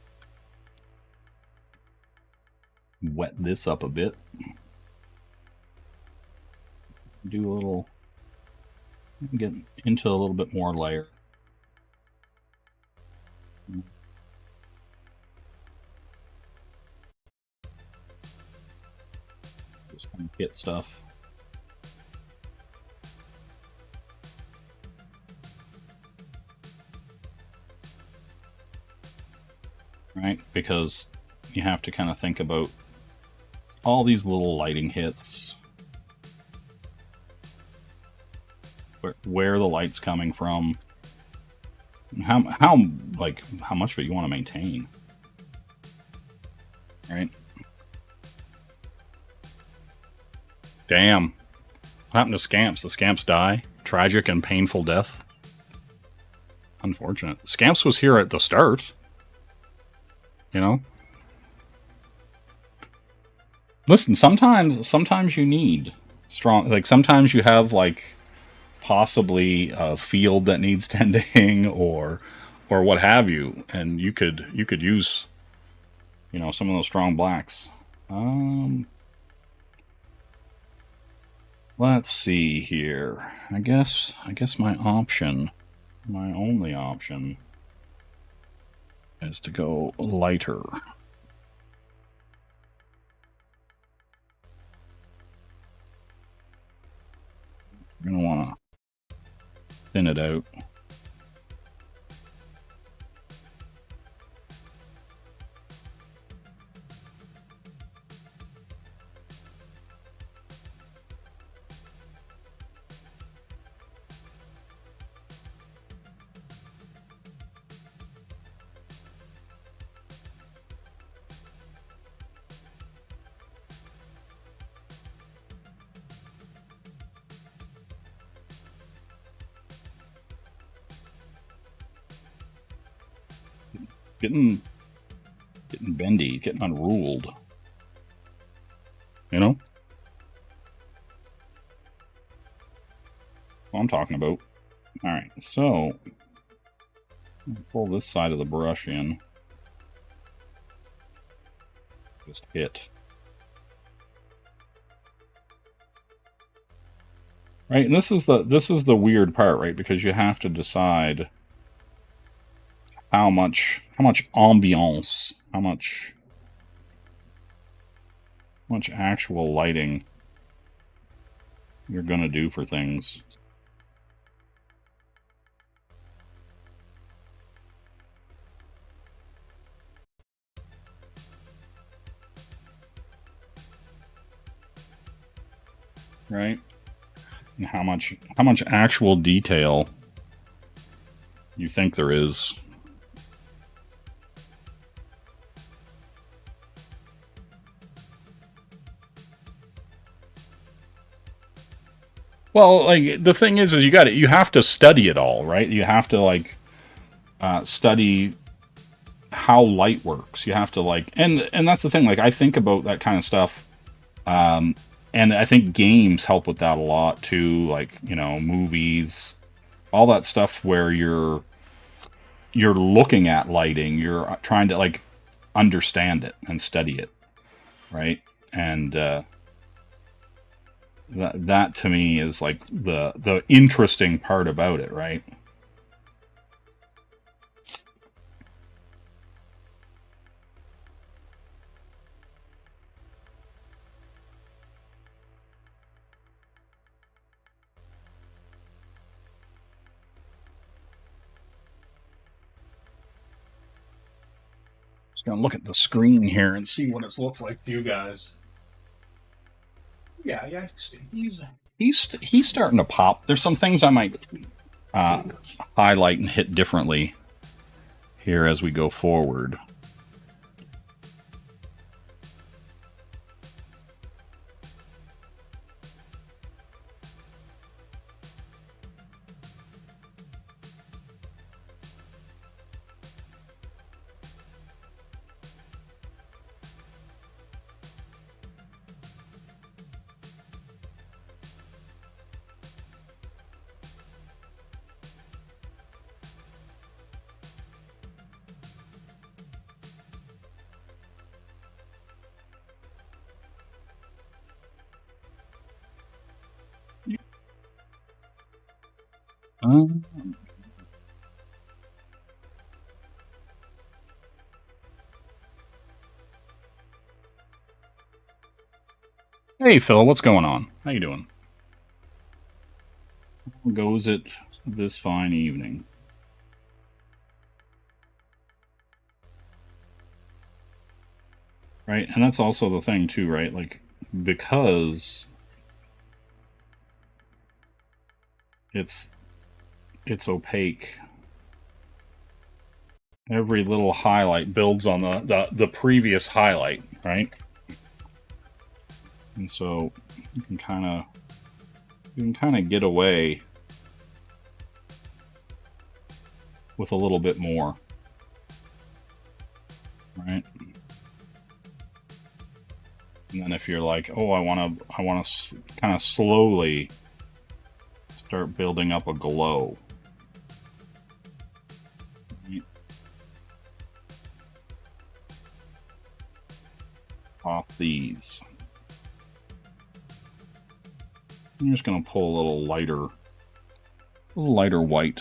wet this up a bit, do a little, get into a little bit more layer. Just kind of get stuff. Right, because you have to kind of think about all these little lighting hits, where the light's coming from, and how much of it you want to maintain, right? Damn, what happened to Scamps? The Scamps die? Tragic and painful death. Unfortunate. Scamps was here at the start. You know? Listen, sometimes you need strong, like sometimes you have like possibly a field that needs tending or what have you, and you could use, you know, some of those strong blacks. Let's see here. I guess my only option is to go lighter. You're going to want to thin it out. Getting bendy, getting unruled. You know? What I'm talking about. Alright, so pull this side of the brush in. Just hit. Right, and this is the weird part, right? Because you have to decide how much ambiance, how much actual lighting you're gonna do for things. Right? And how much actual detail you think there is. Well, like the thing is you have to study it all, right? You have to like study how light works. You have to like, and that's the thing. Like I think about that kind of stuff, and I think games help with that a lot too. Like, you know, movies, all that stuff where you're looking at lighting, you're trying to like understand it and study it, right? And that to me is like the interesting part about it, right? Just gonna look at the screen here and see what it looks like to you guys. Yeah, he's starting to pop. There's some things I might highlight and hit differently here as we go forward. Um, Hey Phil, what's going on? How you doing? How goes it this fine evening? Right, and that's also the thing too, right? Like, because it's opaque, every little highlight builds on the previous highlight, right? And so you can kind of get away with a little bit more, right? And then if you're like, oh, I want to kind of slowly start building up a glow. Off these. I'm just going to pull a little lighter white.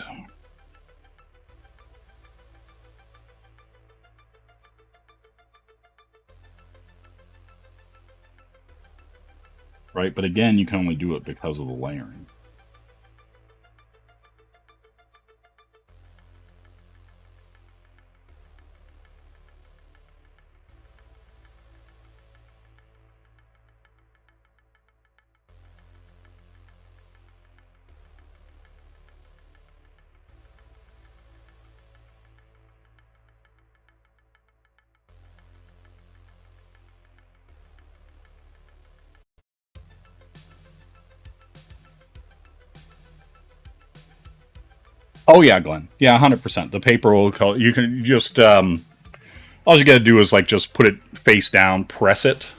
Right, but again, you can only do it because of the layering. Oh yeah, Glenn. Yeah, 100%. The paper will color. You can just all you got to do is like just put it face down, press it,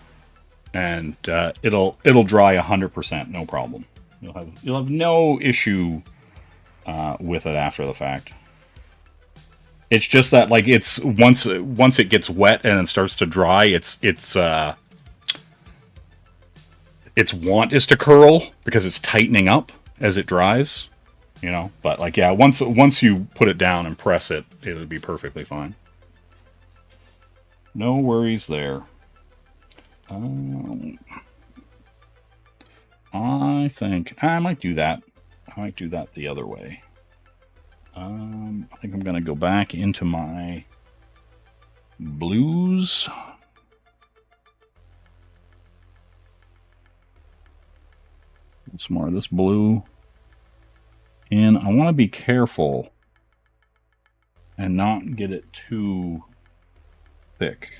and it'll dry 100%, no problem. You'll have no issue with it after the fact. It's just that like it's once it gets wet and then starts to dry, its want is to curl because it's tightening up as it dries. You know, but like, yeah, once you put it down and press it, it'll be perfectly fine. No worries there. I think I might do that. I might do that the other way. I think I'm gonna go back into my blues. Some more of this blue. And I want to be careful and not get it too thick.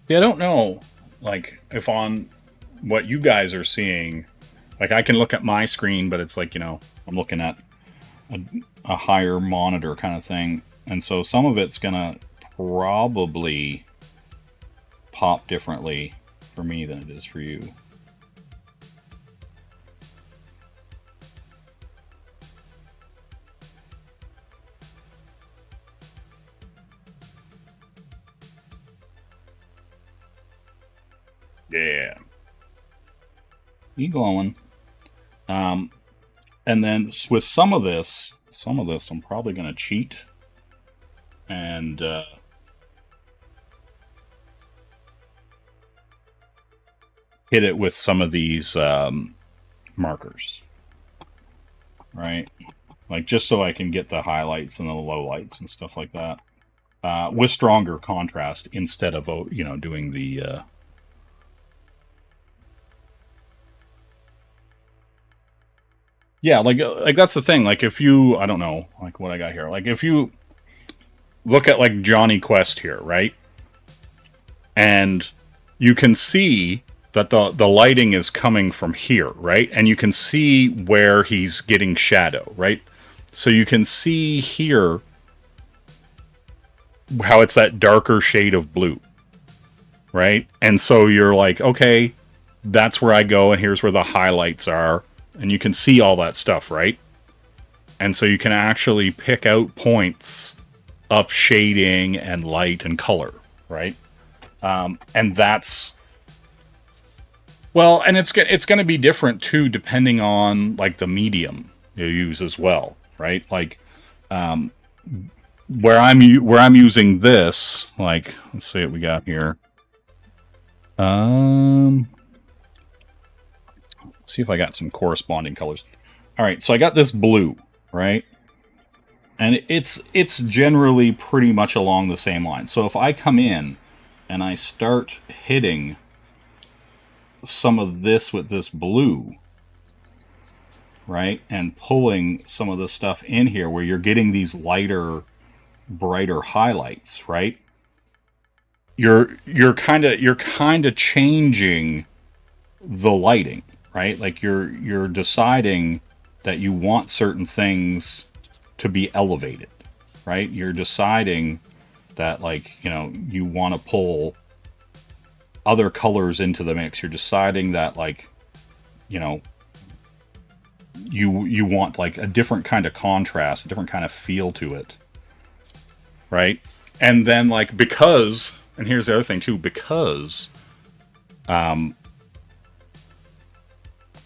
Yeah, I don't know, like, if on what you guys are seeing, like I can look at my screen, but it's like, you know, I'm looking at a higher monitor kind of thing. And so some of it's gonna probably pop differently for me than it is for you. Yeah. You glowing. And then with some of this I'm probably going to cheat and hit it with some of these markers, right? Like just so I can get the highlights and the lowlights and stuff like that with stronger contrast instead of, you know, doing the yeah, like that's the thing. Like if you, I don't know, like what I got here. Like if you look at like Johnny Quest here, right? And you can see that the lighting is coming from here, right? And you can see where he's getting shadow, right? So you can see here how it's that darker shade of blue, right? And so you're like, okay, that's where I go, and here's where the highlights are. And you can see all that stuff, right? And so you can actually pick out points of shading and light and color, right? And that's... Well, and it's going to be different, too, depending on, like, the medium you use as well, right? Like, where I'm using this, like, let's see what we got here. See if I got some corresponding colors. All right, so I got this blue, right? And it's generally pretty much along the same line. So if I come in and I start hitting some of this with this blue, right, and pulling some of the stuff in here where you're getting these lighter, brighter highlights, right? You're kind of changing the lighting, right? Like you're deciding that you want certain things to be elevated, right? You're deciding that, like, you know, you want to pull other colors into the mix. You're deciding that, like, you know, you want like a different kind of contrast, a different kind of feel to it, right? And then, like, because, and here's the other thing too, because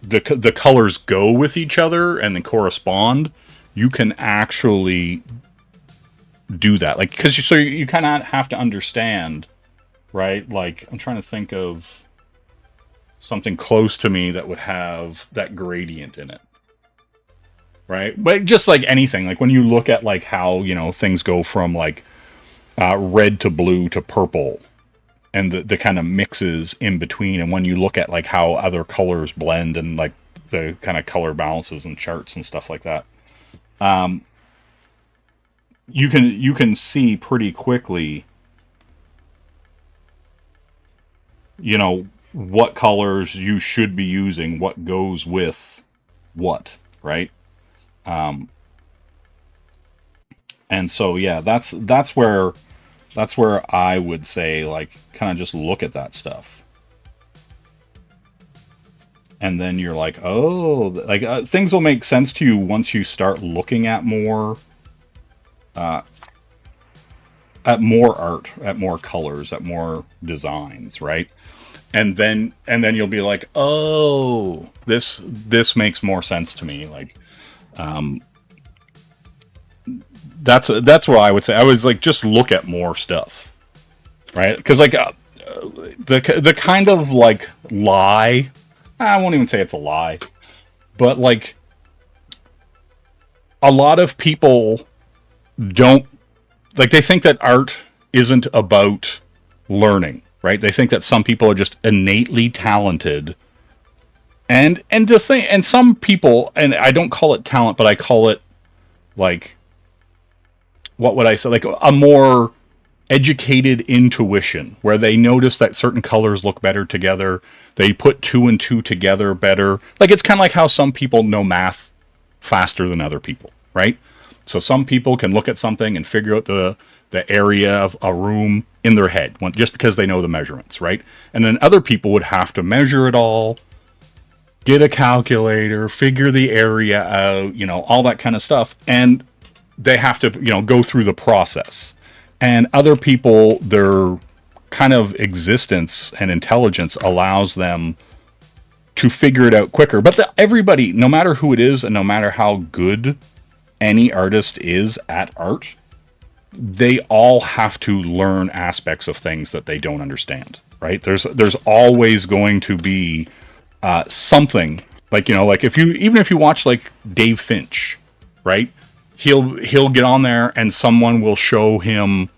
the colors go with each other and then correspond, you can actually do that. Like, because you kind of have to understand, right? Like, I'm trying to think of something close to me that would have that gradient in it, right? But just like anything, like when you look at like how, you know, things go from like red to blue to purple, and the kind of mixes in between, and when you look at like how other colors blend and like the kind of color balances and charts and stuff like that, you can see pretty quickly, you know, what colors you should be using, what goes with what, right? And so yeah, that's where I would say, like, kind of just look at that stuff. And then you're like, oh, like, things will make sense to you once you start looking at more art, at more colors, at more designs, right? And then you'll be like, oh, this makes more sense to me. Like, that's what I would say. I was like, just look at more stuff, right? Because like the kind of like lie, I won't even say it's a lie, but like a lot of people don't, like, they think that art isn't about learning, right? They think that some people are just innately talented, and some people, and I don't call it talent, but I call it, like, what would I say? Like a more educated intuition, where they notice that certain colors look better together. They put 2 and 2 together better. Like, it's kind of like how some people know math faster than other people, right? So some people can look at something and figure out the area of a room in their head, just because they know the measurements, right? And then other people would have to measure it all, get a calculator, figure the area out, you know, all that kind of stuff. And they have to, you know, go through the process. And other people, their kind of existence and intelligence allows them to figure it out quicker. But everybody, no matter who it is and no matter how good any artist is at art, they all have to learn aspects of things that they don't understand, right? There's always going to be something, like, you know, like even if you watch like Dave Finch, right? He'll get on there and someone will show him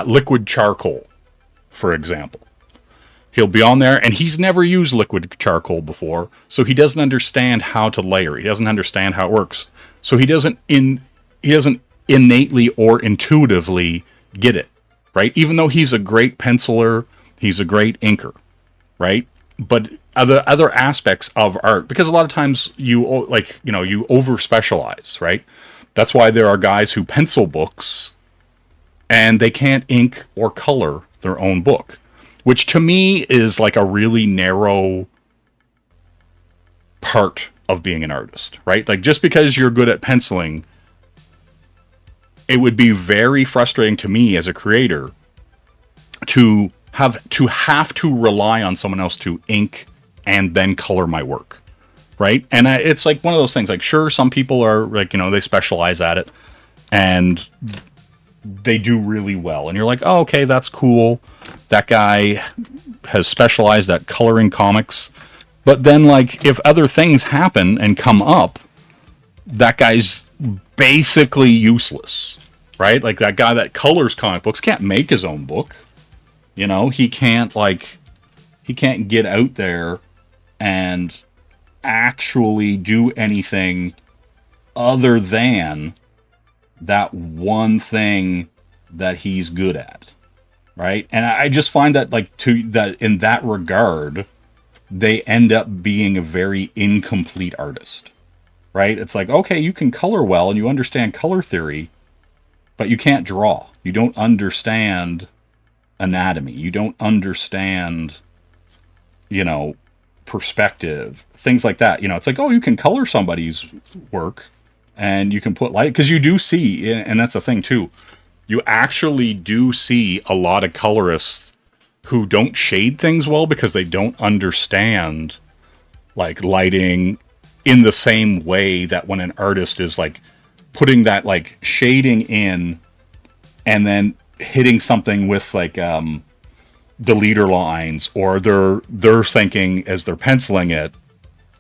liquid charcoal, for example. He'll be on there and he's never used liquid charcoal before, so he doesn't understand how to layer. He doesn't understand how it works. So he doesn't innately or intuitively get it, right? Even though he's a great penciler, he's a great inker, right? But other aspects of art, because a lot of times you over specialize, right? That's why there are guys who pencil books and they can't ink or color their own book, which to me is like a really narrow part of being an artist, right? Like, just because you're good at penciling, it would be very frustrating to me as a creator to have to rely on someone else to ink and then color my work, right? And it's like one of those things, like, sure, some people are like, you know, they specialize at it and they do really well, and you're like, oh, okay, that's cool, that guy has specialized at coloring comics. But then, like, if other things happen and come up, that guy's basically useless, right? Like, that guy that colors comic books can't make his own book. You know, he can't get out there and actually do anything other than that one thing that he's good at, right? And I just find that, like, that in that regard, they end up being a very incomplete artist, right? It's like, okay, you can color well and you understand color theory, but you can't draw. You don't understand anatomy. You don't understand, you know, perspective, things like that. You know, it's like, oh, you can color somebody's work and you can put light, because you do see, and that's the thing too, you actually do see a lot of colorists who don't shade things well because they don't understand, like, lighting in the same way that when an artist is, like, putting that, like, shading in and then hitting something with, like, deleter lines, or they're thinking as they're penciling it,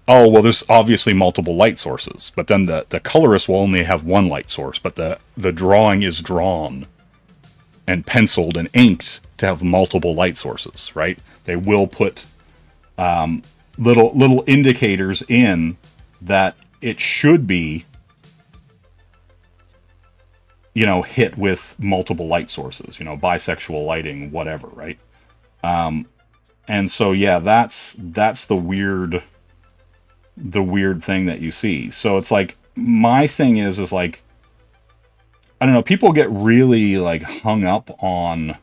oh, well, there's obviously multiple light sources, but then the colorist will only have one light source, but the drawing is drawn and penciled and inked to have multiple light sources, right? They will put little indicators in that it should be, you know, hit with multiple light sources, you know, bisexual lighting, whatever, right? And so, yeah, that's the weird thing that you see. So it's like, my thing is like, I don't know, people get really, like, hung up on,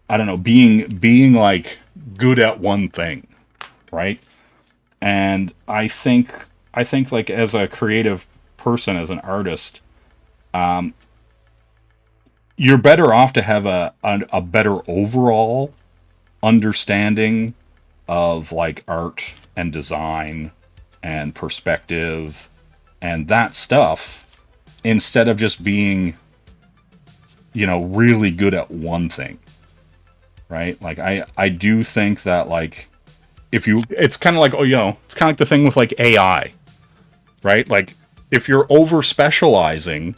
I don't know, being like good at one thing, right? And I think like, as a creative person, as an artist, you're better off to have a better overall understanding of, like, art and design and perspective and that stuff, instead of just being, you know, really good at one thing, right? Like, I do think that, like, it's kind of like, oh, you know, it's kind of like the thing with, like, AI, right? Like, if you're over specializing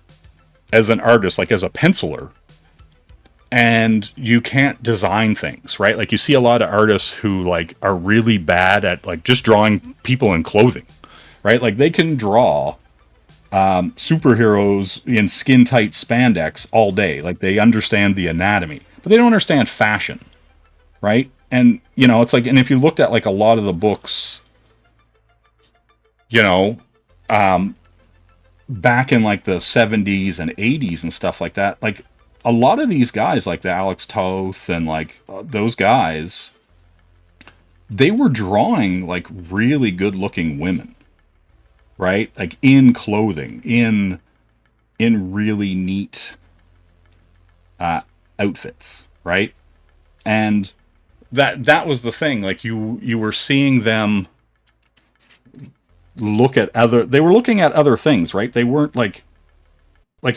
as an artist, like as a penciler, and you can't design things, right? Like, you see a lot of artists who, like, are really bad at, like, just drawing people in clothing, right? Like, they can draw superheroes in skin-tight spandex all day. Like, they understand the anatomy, but they don't understand fashion, right? And, you know, it's like, and if you looked at, like, a lot of the books, you know, back in, like, the 70s and 80s and stuff like that, like, a lot of these guys, like the Alex Toth and, like, those guys, they were drawing, like, really good-looking women, right? Like, in clothing, in really neat outfits, right? And that was the thing. Like, you were seeing them look at they were looking at other things, right? They weren't like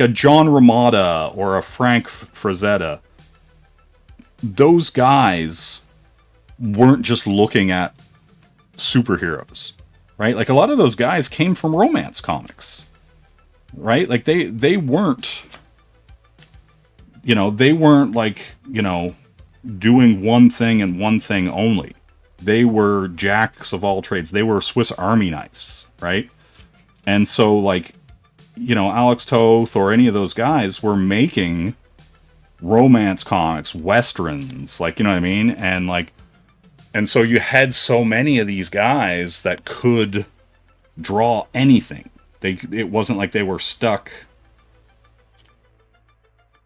a John Romita or a Frank Frazetta. Those guys weren't just looking at superheroes, right? Like, a lot of those guys came from romance comics, right? Like, they weren't, you know, like, you know, doing one thing and one thing only. They were jacks of all trades. They were Swiss Army knives, right? And so, like, you know, Alex Toth or any of those guys were making romance comics, westerns, like, you know what I mean? And, like, and so you had so many of these guys that could draw anything. It wasn't like they were stuck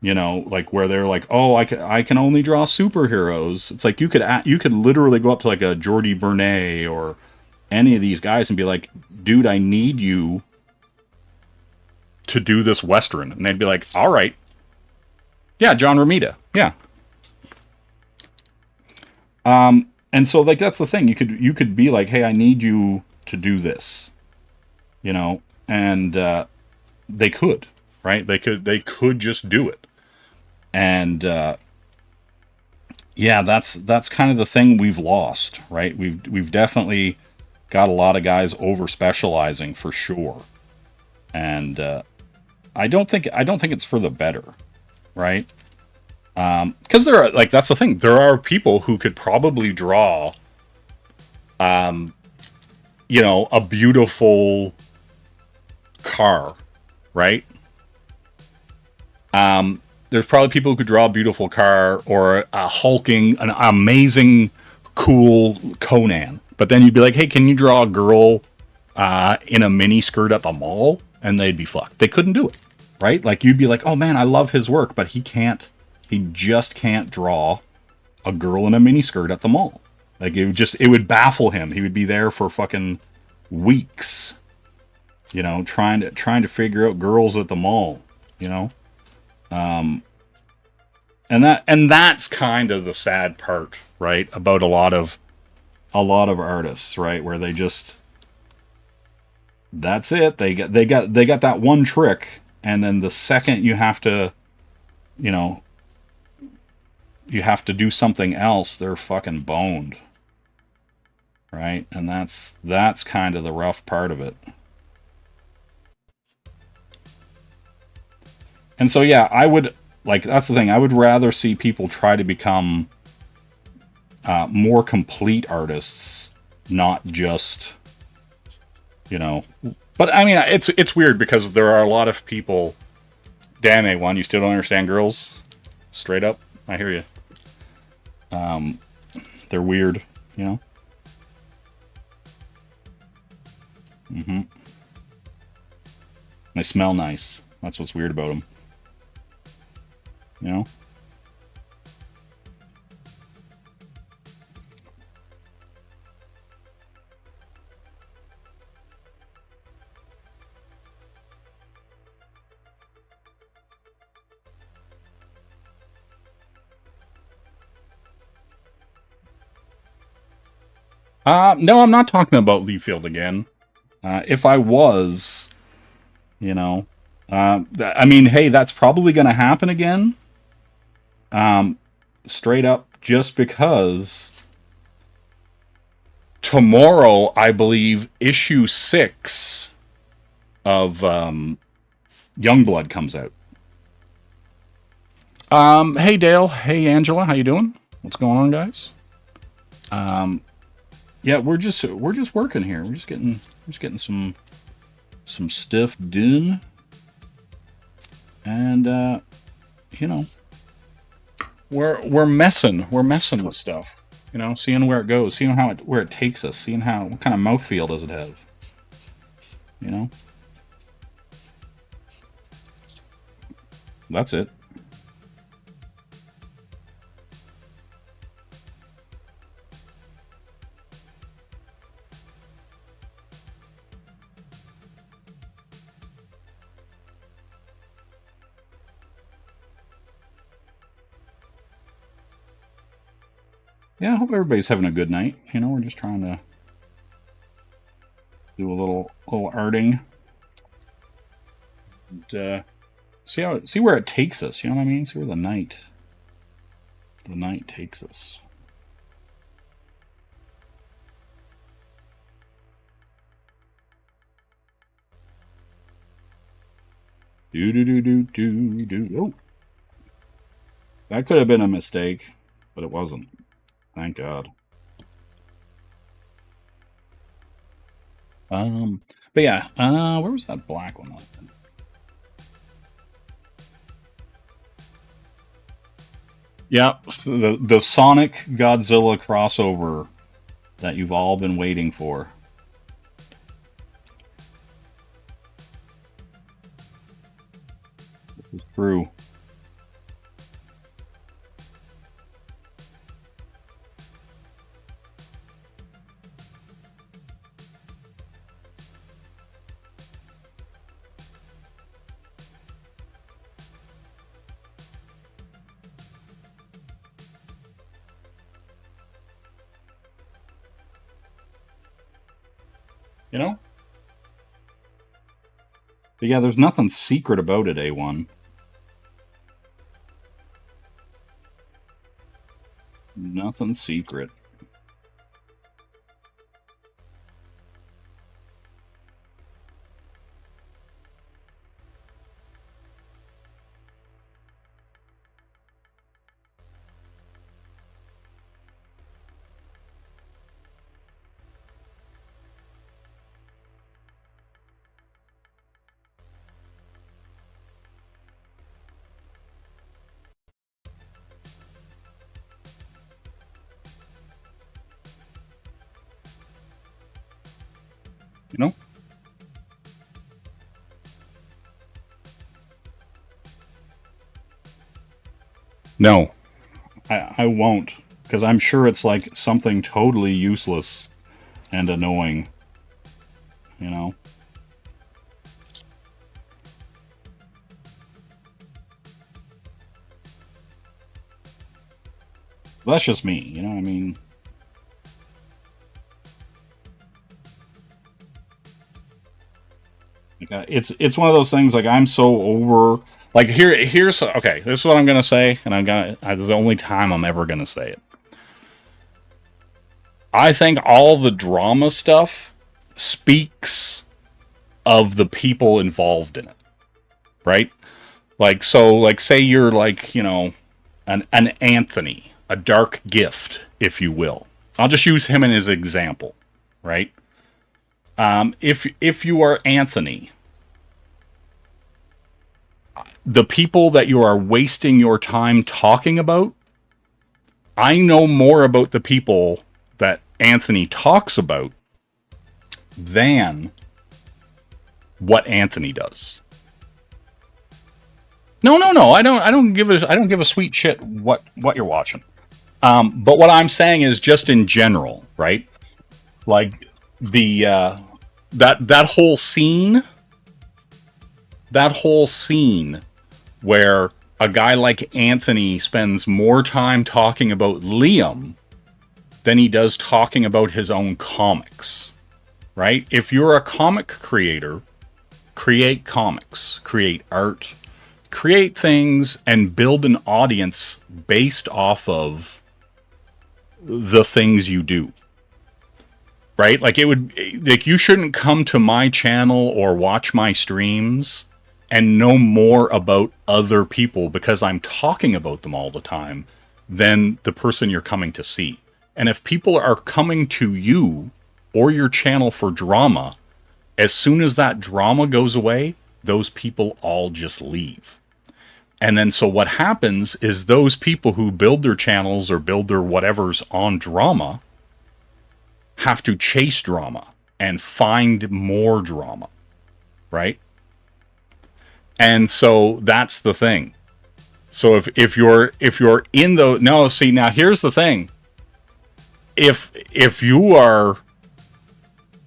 You know, like where they're like, oh, I can only draw superheroes. It's like you could literally go up to like a Jordi Bernay or any of these guys and be like, dude, I need you to do this Western. And they'd be like, all right. Yeah, John Romita. Yeah. And so like that's the thing. You could be like, hey, I need you to do this. You know, and they could, right? They could just do it. And yeah, that's kind of the thing we've lost, right? We've definitely got a lot of guys over specializing for sure. And I don't think it's for the better, right? Because there are, like, that's the thing. There are people who could probably draw, you know, a beautiful car, right? There's probably people who could draw a beautiful car or a hulking, an amazing, cool Conan. But then you'd be like, hey, can you draw a girl in a mini skirt at the mall? And they'd be fucked. They couldn't do it, right? Like, you'd be like, oh man, I love his work, but he just can't draw a girl in a mini skirt at the mall. Like, it would baffle him. He would be there for fucking weeks, you know, trying to figure out girls at the mall, you know? And that's kind of the sad part, right? About a lot of artists, right? Where they just, that's it. They got that one trick. And then the second you have to, you know, you have to do something else, they're fucking boned. Right? And that's kind of the rough part of it. And so, yeah, I would, like, that's the thing. I would rather see people try to become more complete artists, not just, you know. But, I mean, it's weird because there are a lot of people, damn A1, you still don't understand girls? Straight up? I hear you. They're weird, you know? Mm-hmm. They smell nice. That's what's weird about them. You know? No, I'm not talking about Leafield again. If I was, you know, I mean, hey, that's probably going to happen again. Straight up, just because tomorrow, I believe, issue 6 of Youngblood comes out. Hey Dale, hey Angela, how you doing? What's going on, guys? Yeah, we're just working here. We're just getting some stuff done, and you know, we're messing with stuff. You know, seeing where it goes, seeing where it takes us, seeing what kind of mouthfeel does it have. You know, that's it. Yeah, I hope everybody's having a good night. You know, we're just trying to do a little arting. And, see where it takes us. You know what I mean? See where the night takes us. Oh, that could have been a mistake, but it wasn't. Thank God. But yeah, where was that black one? Yeah, the Sonic Godzilla crossover that you've all been waiting for. This is true. You know? But yeah, there's nothing secret about it, A1. Nothing secret. You know? No, I won't, because I'm sure it's like something totally useless and annoying, you know? That's just me, you know what I mean? Like, it's one of those things, like, I'm so over... Like, here's... Okay, this is what I'm gonna say, and this is the only time I'm ever gonna say it. I think all the drama stuff speaks of the people involved in it, right? Like, so, like, say you're, like, you know, an Anthony, a dark gift, if you will. I'll just use him as an example, right? If you are Anthony, the people that you are wasting your time talking about, I know more about the people that Anthony talks about than what Anthony does. No. I don't give a sweet shit what you're watching. But what I'm saying is just in general, right? Like the that whole scene where a guy like Anthony spends more time talking about Liam than he does talking about his own comics, right? If you're a comic creator, create comics, create art, create things, and build an audience based off of the things you do. Right? Like, you shouldn't come to my channel or watch my streams and know more about other people because I'm talking about them all the time than the person you're coming to see. And if people are coming to you or your channel for drama, as soon as that drama goes away, those people all just leave. And then so what happens is those people who build their channels or build their whatevers on drama have to chase drama and find more drama, right? And so that's the thing. So if you're in the... No, see, now here's the thing. If you are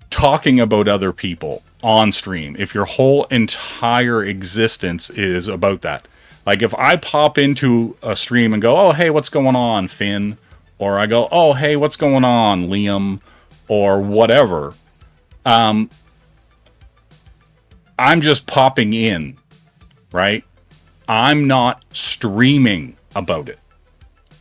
talking about other people on stream, if your whole entire existence is about that, like if I pop into a stream and go, oh, hey, what's going on, Finn? Or I go, oh, hey, what's going on, Liam? Or whatever. I'm just popping in, right? I'm not streaming about it.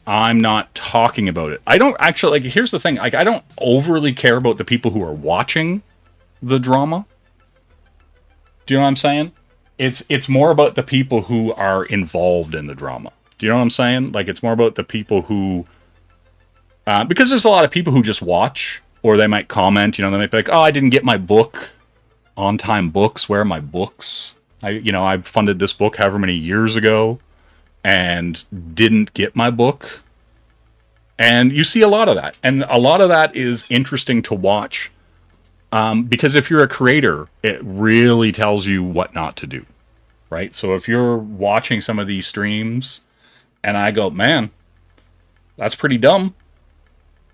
I'm not talking about it. I don't actually, like, here's the thing. Like, I don't overly care about the people who are watching the drama. Do you know what I'm saying? It's more about the people who are involved in the drama. Do you know what I'm saying? Like, it's more about the people who... because there's a lot of people who just watch... Or they might comment, you know, they might be like, oh, I didn't get my book. On-time books, where are my books? I funded this book however many years ago and didn't get my book. And you see a lot of that. And a lot of that is interesting to watch. Because if you're a creator, it really tells you what not to do. Right? So if you're watching some of these streams and I go, man, that's pretty dumb.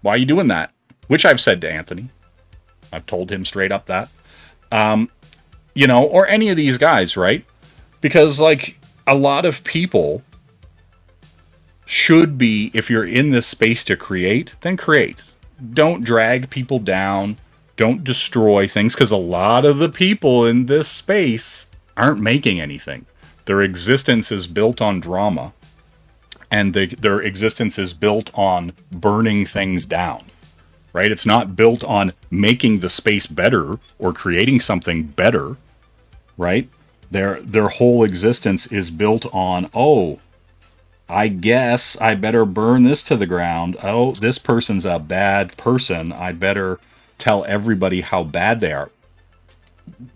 Why are you doing that? Which I've said to Anthony. I've told him straight up that. You know, or any of these guys, right? Because, like, a lot of people should be, if you're in this space to create, then create. Don't drag people down. Don't destroy things, because a lot of the people in this space aren't making anything. Their existence is built on drama, and their existence is built on burning things down, right? It's not built on making the space better or creating something better, right? Their whole existence is built on, oh, I guess I better burn this to the ground. Oh, this person's a bad person. I better tell everybody how bad they are.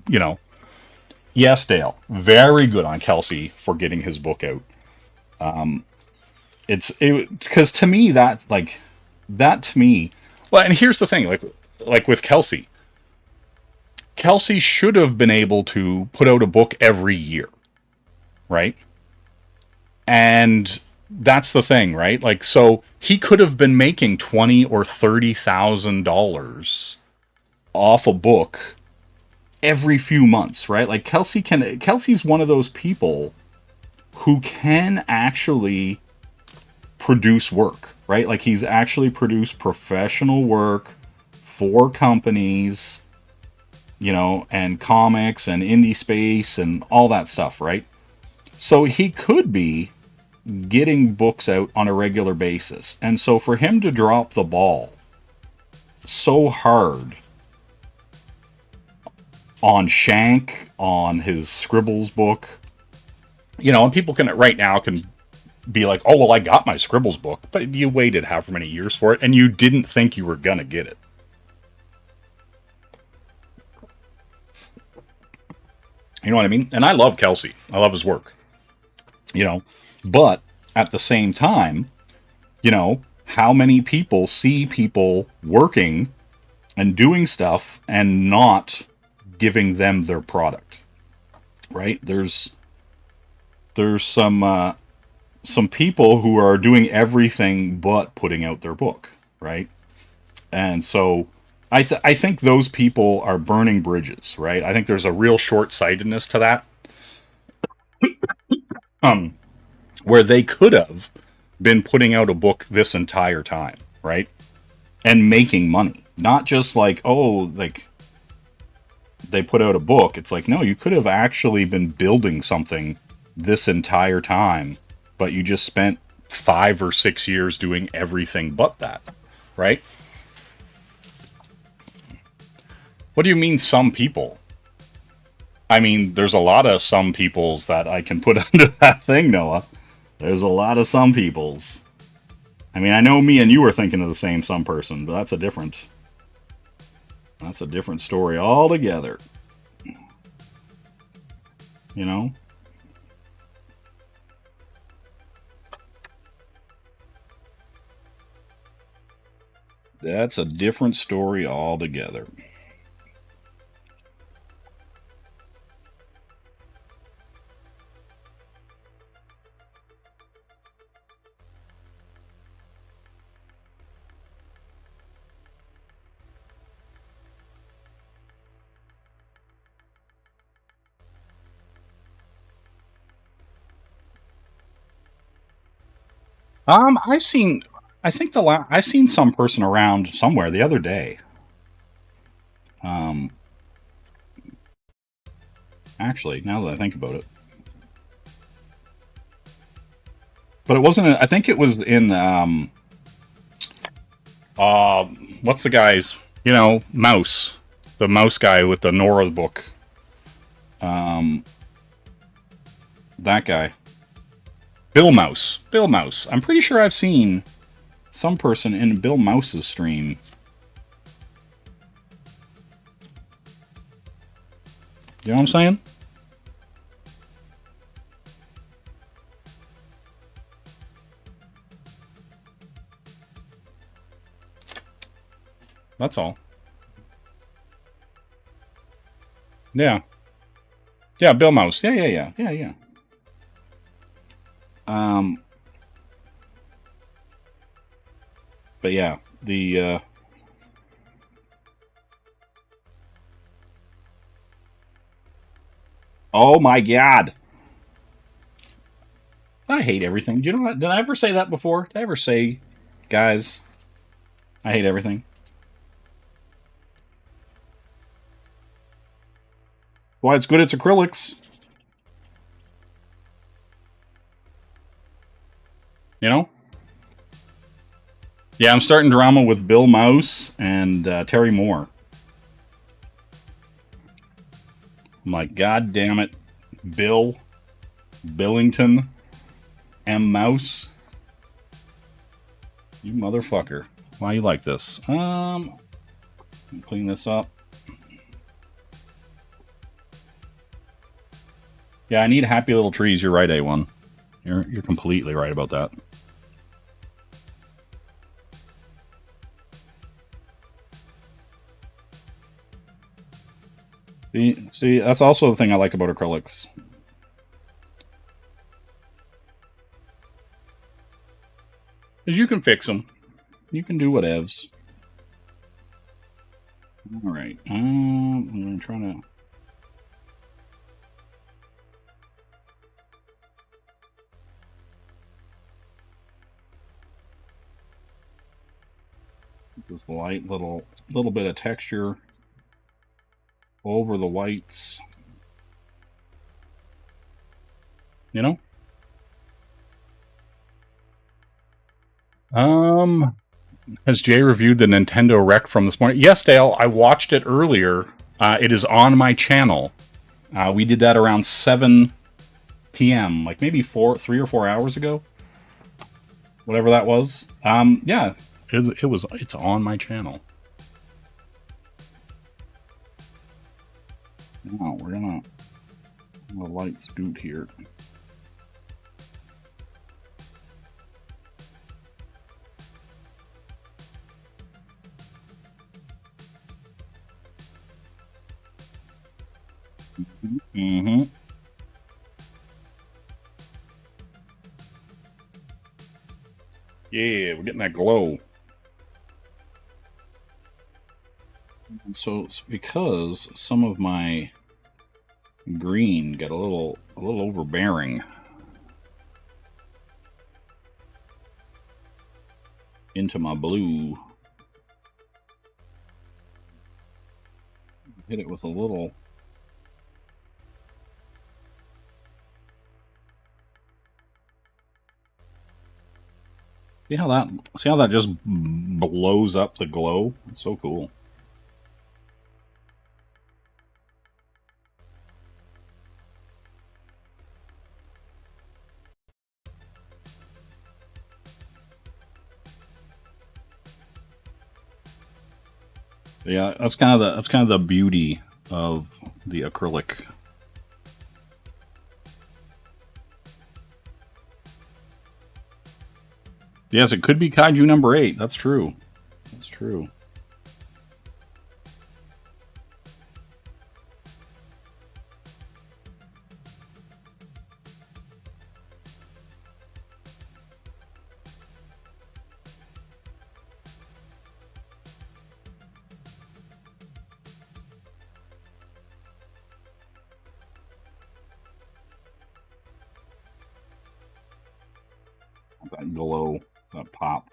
You know, yes, Dale, very good on Kelsey for getting his book out. Because to me, that to me, well, and here's the thing, like with Kelsey should have been able to put out a book every year, right? And that's the thing, right? Like, so he could have been making $20,000 or $30,000 off a book every few months, right? Like Kelsey's one of those people who can actually produce work, right? Like, he's actually produced professional work for companies, you know, and comics and indie space and all that stuff, right? So he could be getting books out on a regular basis. And so for him to drop the ball so hard on Shank, on his Scribbles book, you know, and people can right now can be like, oh, well, I got my Scribbles book, but you waited however many years for it, and you didn't think you were gonna get it. You know what I mean? And I love Kelsey. I love his work. You know, but at the same time, you know, how many people see people working and doing stuff and not giving them their product, right? There's some people who are doing everything but putting out their book, right? And so I think those people are burning bridges, right? I think there's a real short-sightedness to that. Where they could have been putting out a book this entire time, right? And making money. Not just like, oh, like, they put out a book. It's like, no, you could have actually been building something this entire time, but you just spent 5 or 6 years doing everything but that, right? What do you mean, some people? I mean, there's a lot of some peoples that I can put under that thing, Noah. There's a lot of some peoples. I mean, I know me and you were thinking of the same some person, but that's a different story altogether. You know? That's a different story altogether. I've seen some person around somewhere the other day. Actually, now that I think about it. But it wasn't, I think it was in, what's the guy's, you know, Mouse. The Mouse guy with the Nora book. That guy. Bill Mouse. Bill Mouse. I'm pretty sure I've seen some person in Bill Mouse's stream. You know what I'm saying? That's all. Yeah. Yeah, Bill Mouse. Yeah. But yeah, the oh my god. I hate everything. Do you know what? Did I ever say that before? Did I ever say, guys, I hate everything? Why it's good it's acrylics. You know? Yeah, I'm starting drama with Bill Mouse and Terry Moore. I'm like, God damn it, Bill Billington M. Mouse. You motherfucker. Why you like this? Clean this up. Yeah, I need happy little trees. You're right, A1. You're completely right about that. See, that's also the thing I like about acrylics. Is you can fix them. You can do whatevs. All right. I'm gonna try to. This light little bit of texture over the whites. You know? Has Jay reviewed the Nintendo Rec from this morning? Yes, Dale, I watched it earlier. It is on my channel. We did that around 7 p.m., like maybe 3 or 4 hours ago. Whatever that was. Yeah, it's on my channel. Now we're gonna light scoot here. Mm-hmm. Yeah, we're getting that glow. And so because some of my green got a little overbearing into my blue, hit it with a little. See how that just blows up the glow? It's so cool. Yeah, that's kind of the beauty of the acrylic. Yes, it could be Kaiju number 8. That's true. That's true. That glow, that pop.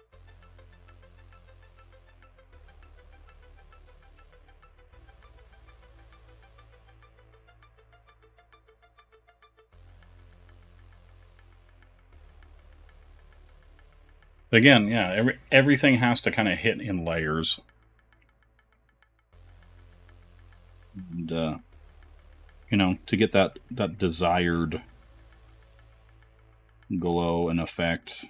Again, yeah, everything has to kind of hit in layers. And, you know, to get that desired glow and effect.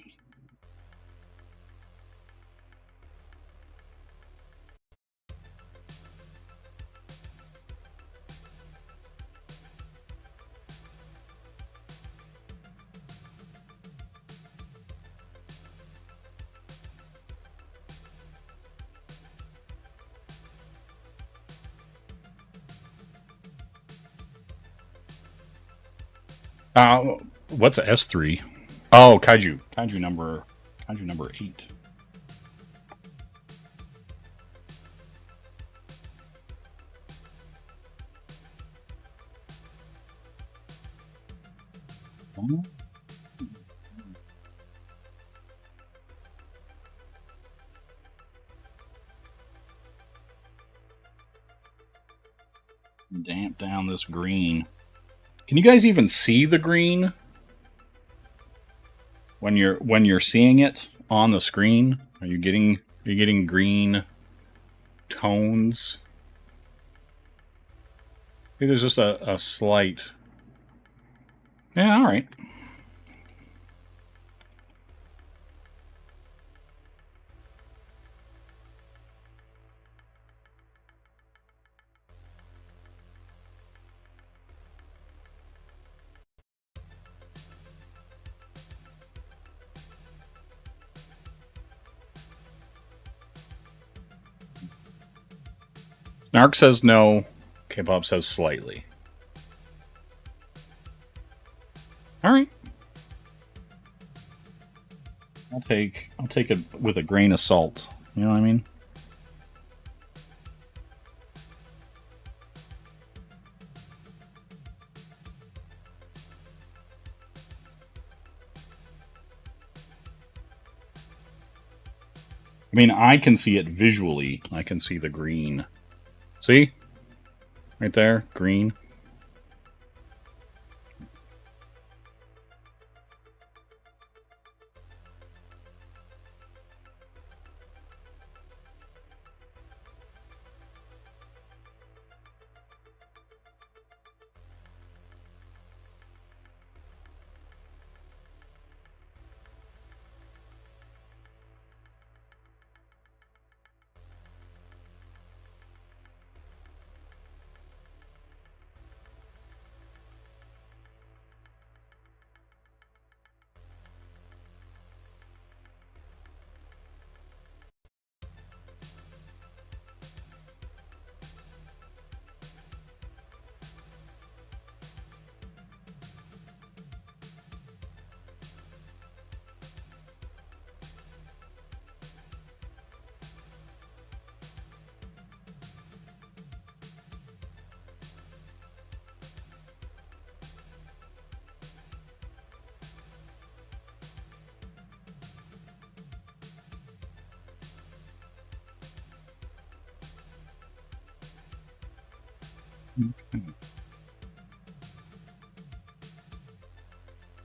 What's a S3? Oh, Kaiju number 8. Damp down this green. Can you guys even see the green when you're seeing it on the screen? Are you getting green tones? Maybe there's just a slight. Yeah, all right. Narc says no. K-pop says slightly. All right. I'll take it with a grain of salt. You know what I mean? I mean, I can see it visually. I can see the green. See? Right there, green.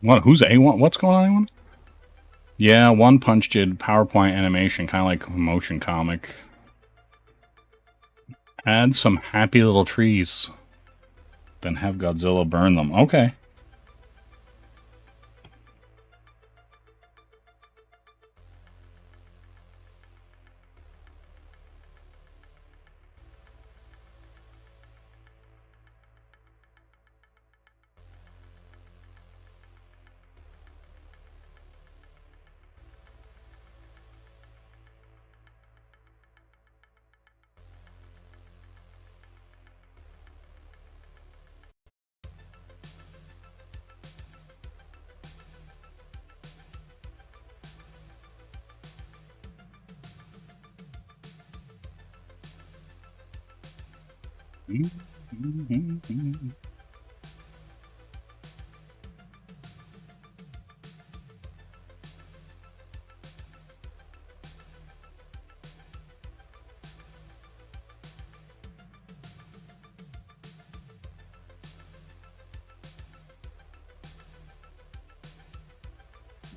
What? Who's A1? What's going on, A1? Yeah, One Punch did PowerPoint animation, kind of like a motion comic. Add some happy little trees. Then have Godzilla burn them. Okay.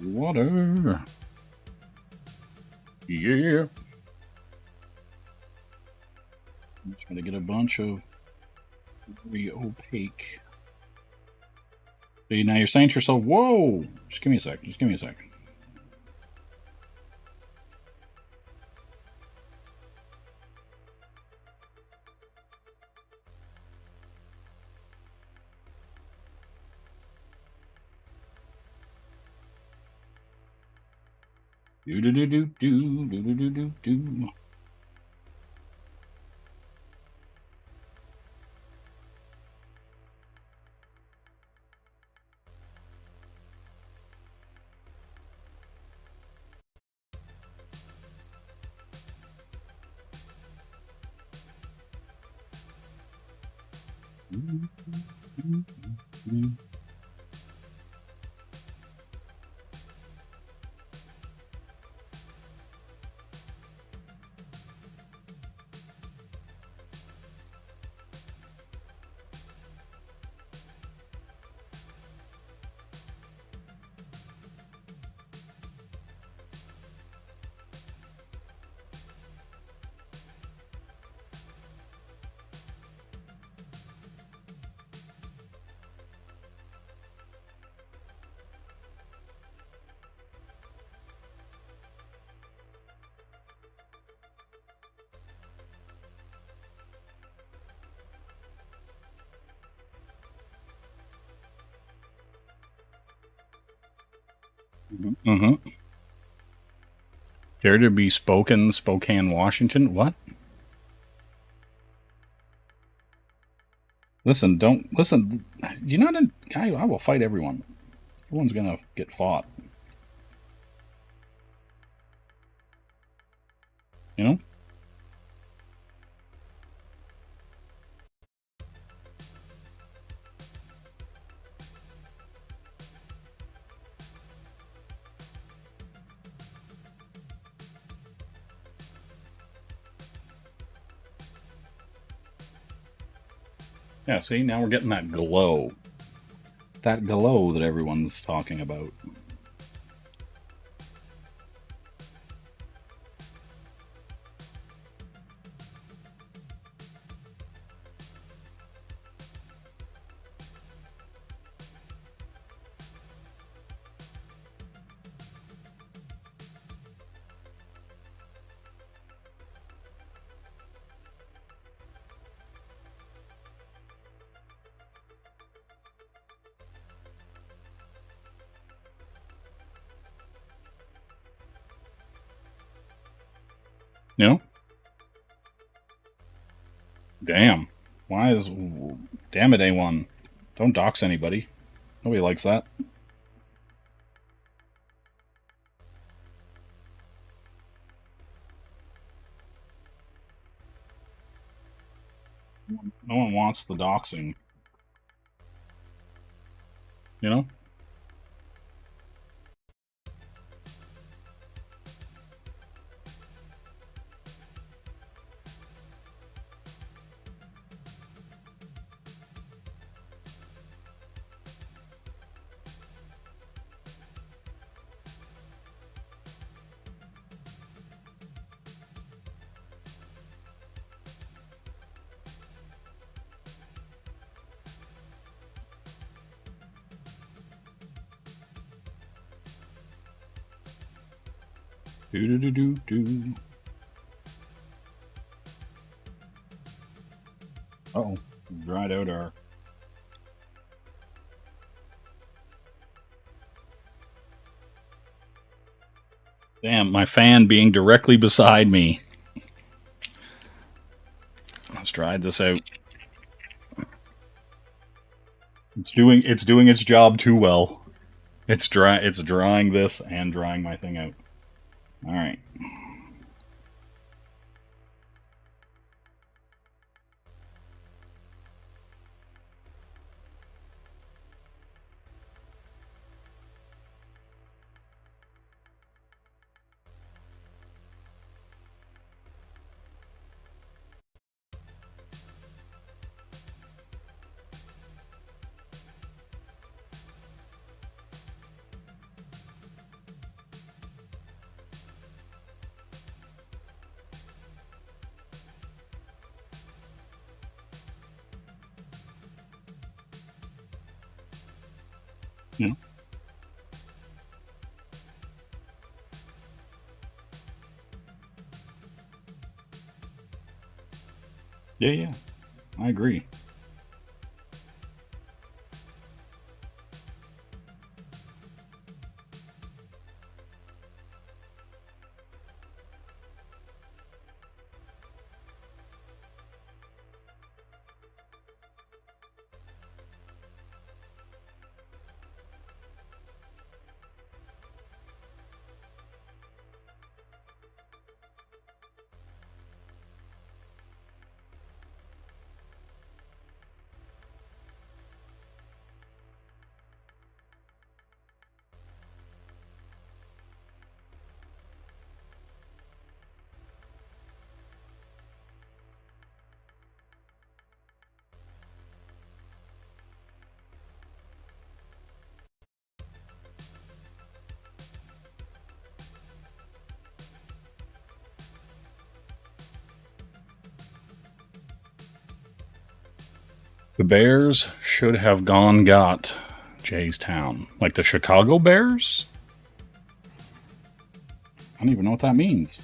Water. Yeah. I'm trying to get a bunch of very opaque. See, now you're saying to yourself, whoa! Just give me a sec. Just give me a sec. Do do do do do do do do do do. Mm-hmm. Dare to be spoken, Spokane, Washington. What? Listen, don't listen. You're not a guy. I will fight everyone. Everyone's gonna get fought. You know? Yeah, see, now we're getting that glow. That glow that everyone's talking about. You know? Damn. Why is... Damn it, A1. Don't dox anybody. Nobody likes that. No one wants the doxing. You know? Do-do-do-do-do. Uh-oh. Dried out our... Damn, my fan being directly beside me. Let's try this out. It's doing its job too well. It's drying this and drying my thing out. All right. Yeah. Yeah. I agree. The Bears should have got Jay's Town. Like the Chicago Bears? I don't even know what that means.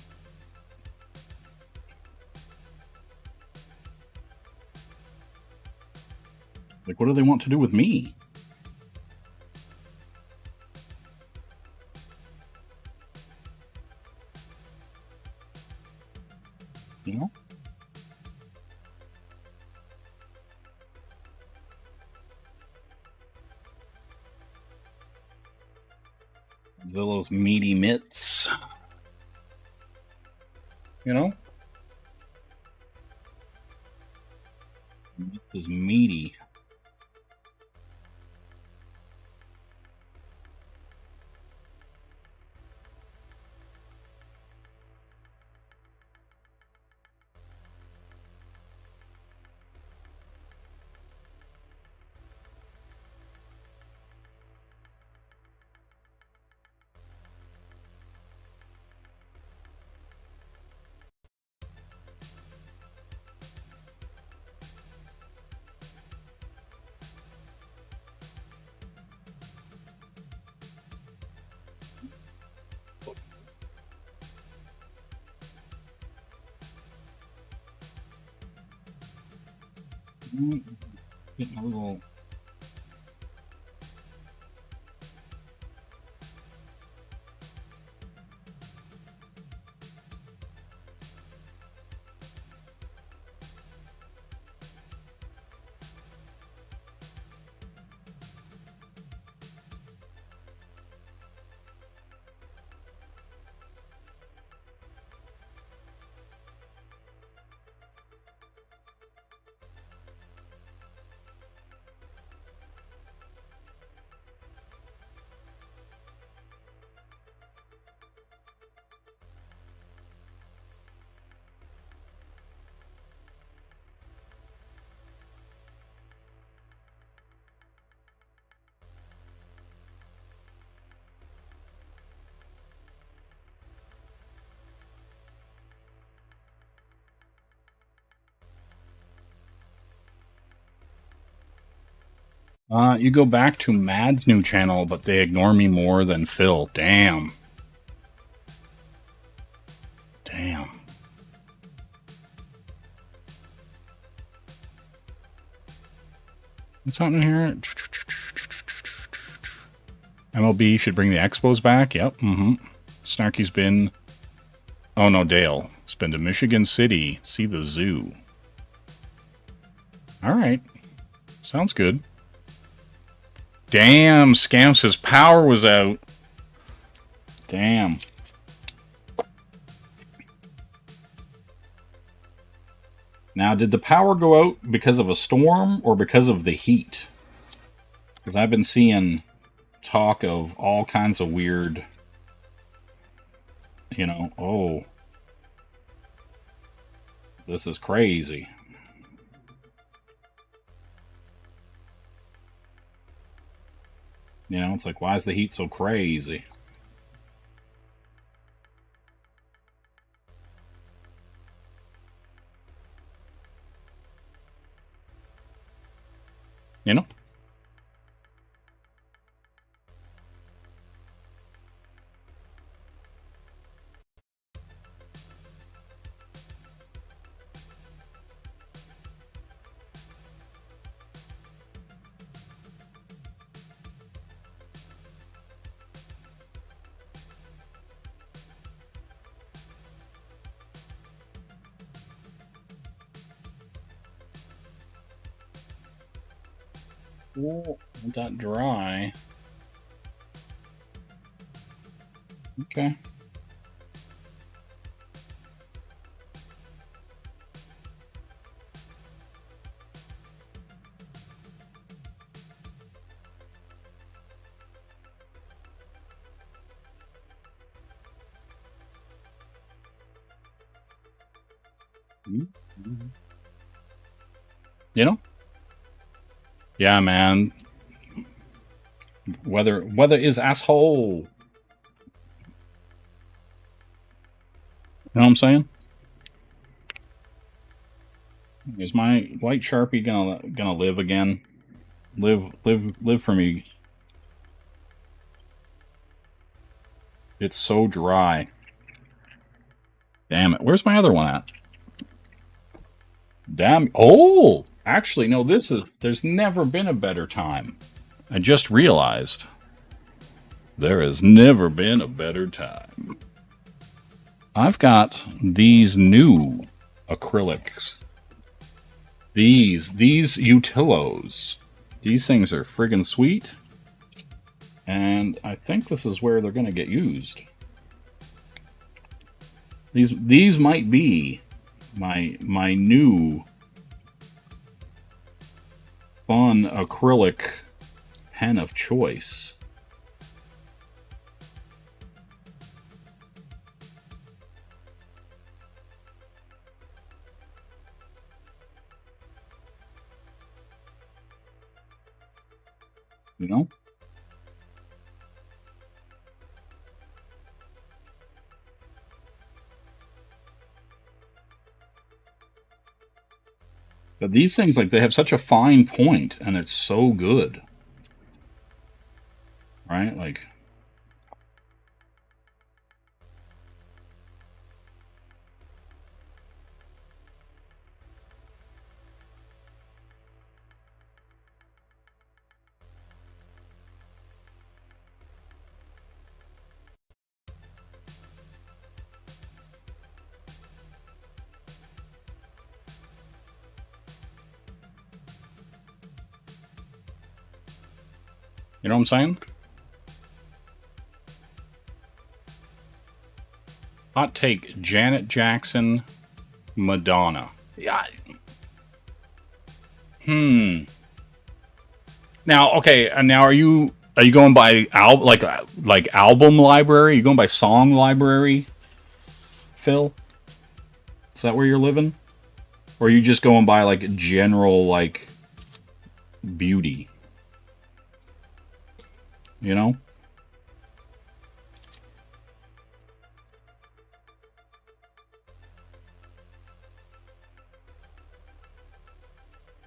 Like, what do they want to do with me? You know? Zilla's meaty mitts. You know? This is meaty. Getting a little. You go back to Mad's new channel, but they ignore me more than Phil. Damn. Damn. What's happening here? MLB should bring the Expos back. Yep. Snarky's been... Oh, no, Dale. He's been to Michigan City. See the zoo. All right. Sounds good. Damn, Scamps' power was out. Damn. Now, did the power go out because of a storm or because of the heat? Because I've been seeing talk of all kinds of weird, you know, oh, this is crazy. You know, it's like, why is the heat so crazy? You know? Oh, that dry. Okay. You know? Yeah, man. Weather is asshole. You know what I'm saying? Is my white Sharpie gonna live again? Live for me. It's so dry. Damn it. Where's my other one at? Damn. Oh! Actually, no, there's never been a better time. I just realized. There has never been a better time. I've got these new acrylics. These utilos. These things are friggin' sweet. And I think this is where they're going to get used. These might be my new fun acrylic pen of choice. You know? But these things, like, they have such a fine point, and it's so good. Right? Like... You know what I'm saying? Hot take, Janet Jackson, Madonna. Yeah. Now, okay, and now are you going by like album library? Are you going by song library, Phil? Is that where you're living? Or are you just going by like general like beauty? You know?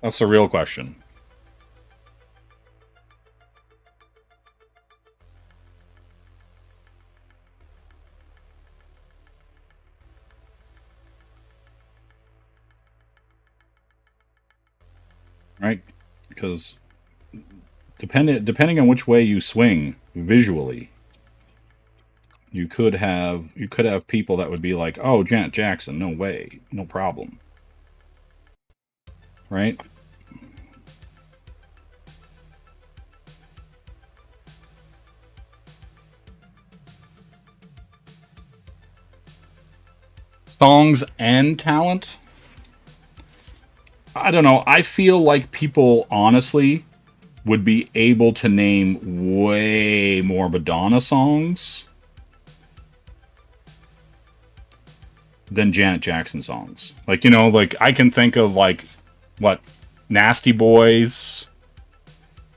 That's the real question. Right? Because depending on which way you swing visually, you could have people that would be like, "Oh, Janet Jackson, no way, no problem." Right? Songs and talent? I don't know. I feel like people honestly would be able to name way more Madonna songs than Janet Jackson songs. Like, you know, like I can think of like what, Nasty Boys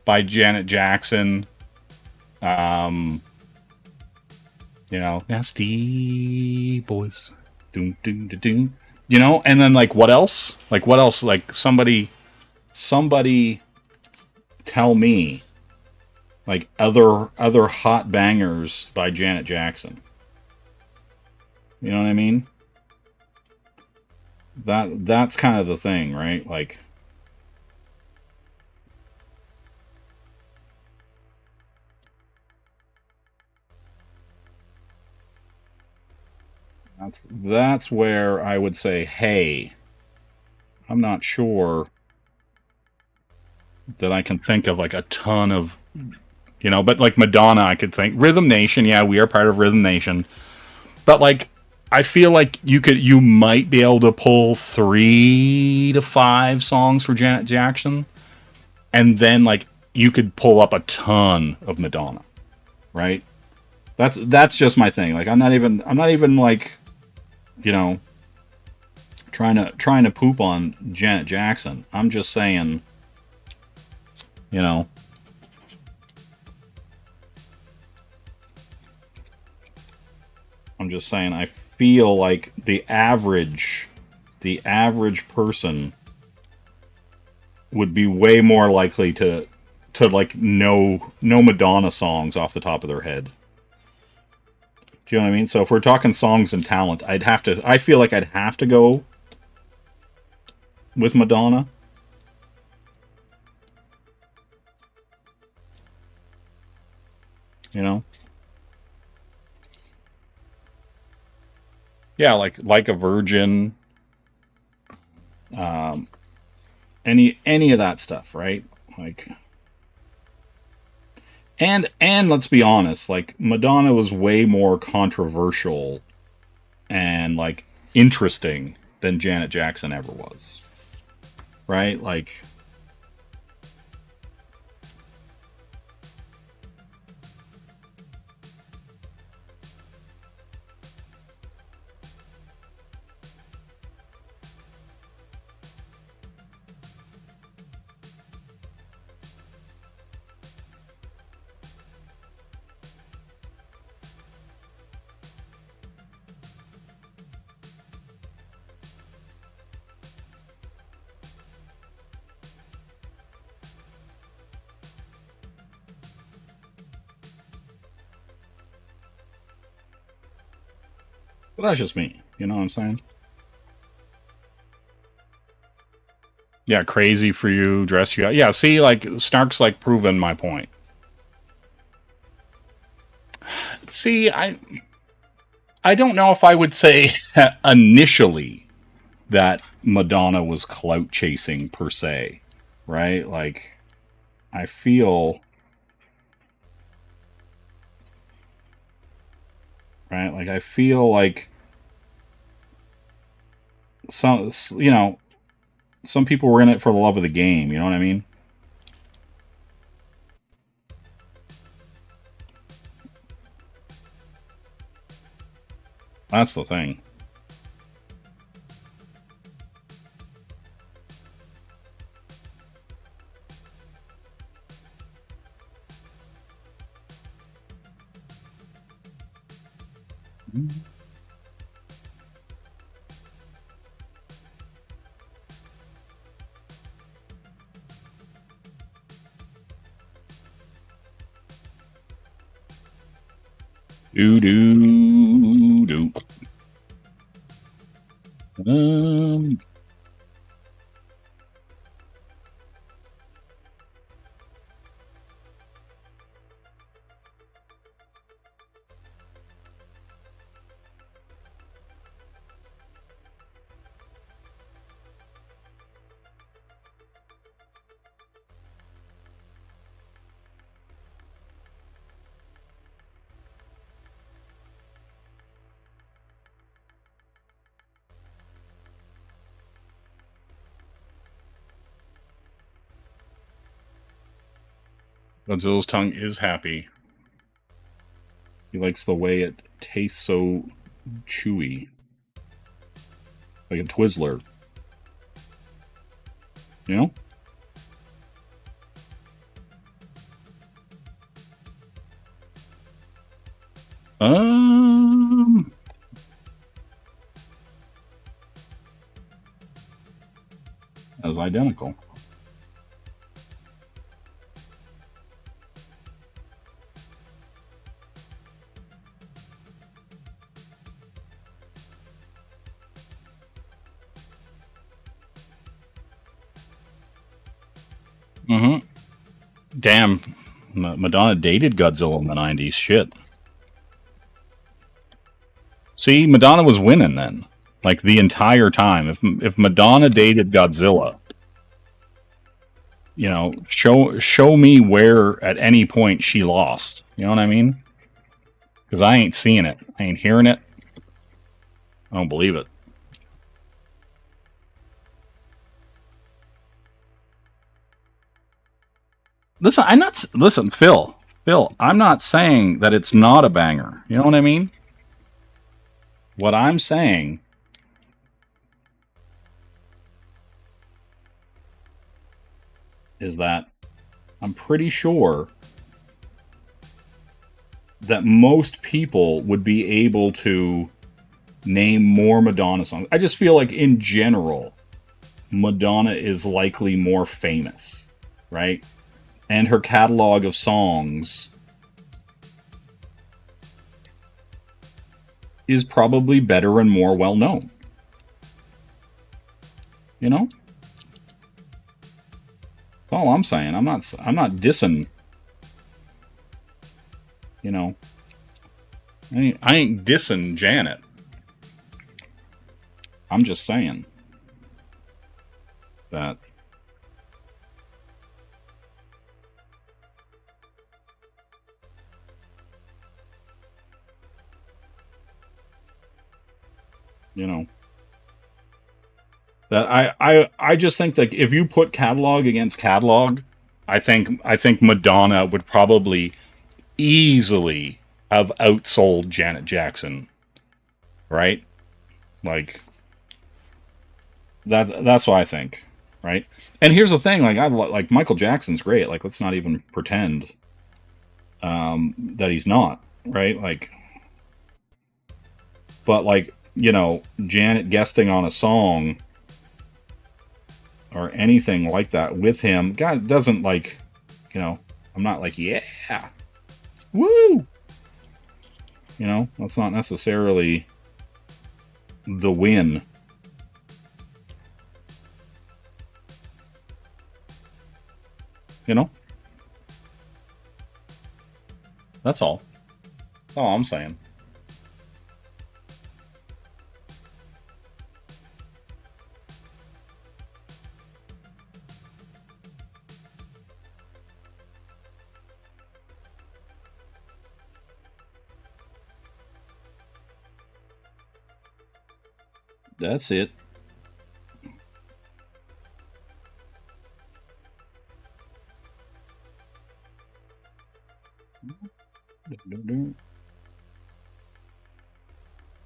by Janet Jackson. You know, Nasty Boys. Doom doom doom doom. You know, and then like what else? Like what else? Like somebody tell me like other hot bangers by Janet Jackson. You know what I mean? That's kind of the thing, right? Like that's where I would say, hey, I'm not sure that I can think of like a ton of, you know, but like Madonna, I could think. Rhythm Nation, yeah, we are part of Rhythm Nation. But like, I feel like you might be able to pull 3 to 5 songs for Janet Jackson, and then like you could pull up a ton of Madonna, right? That's just my thing. Like I'm not even like, you know, trying to poop on Janet Jackson. I'm just saying, you know, I feel like the average person would be way more likely to like know Madonna songs off the top of their head. Do you know what I mean? So if we're talking songs and talent, I feel like I'd have to go with Madonna. You know? Yeah, like a Virgin, Any of that stuff, right? Like, and let's be honest, like Madonna was way more controversial and like interesting than Janet Jackson ever was, right? Like, but that's just me. You know what I'm saying? Yeah, crazy for you, dress you out. Yeah, see, like Snark's like proven my point. See, I don't know if I would say initially that Madonna was clout chasing per se, right? Like, I feel, right? Like, I feel like some, you know, some people were in it for the love of the game. You know what I mean? That's the thing. Do do do. Godzilla's tongue is happy. He likes the way it tastes so chewy. Like a Twizzler. You know? That was identical. Mm-hmm. Damn. Madonna dated Godzilla in the 90s. Shit. See, Madonna was winning then. Like, the entire time. If Madonna dated Godzilla, you know, show me where at any point she lost. You know what I mean? Because I ain't seeing it. I ain't hearing it. I don't believe it. Listen, Phil, I'm not saying that it's not a banger. You know what I mean? What I'm saying is that I'm pretty sure that most people would be able to name more Madonna songs. I just feel like in general, Madonna is likely more famous, right? And her catalog of songs is probably better and more well known. You know? That's all I'm saying. I'm not dissing. You know, I ain't dissing Janet. I'm just saying. that. You know, that I just think that if you put catalog against catalog, I think Madonna would probably easily have outsold Janet Jackson, right? Like that's what I think, right? And here's the thing, like I like Michael Jackson's great. Like let's not even pretend that he's not, right? Like, but like, you know, Janet guesting on a song or anything like that with him, God doesn't like, you know, I'm not like, yeah, woo, you know, that's not necessarily the win. You know, that's all. That's all I'm saying. That's it.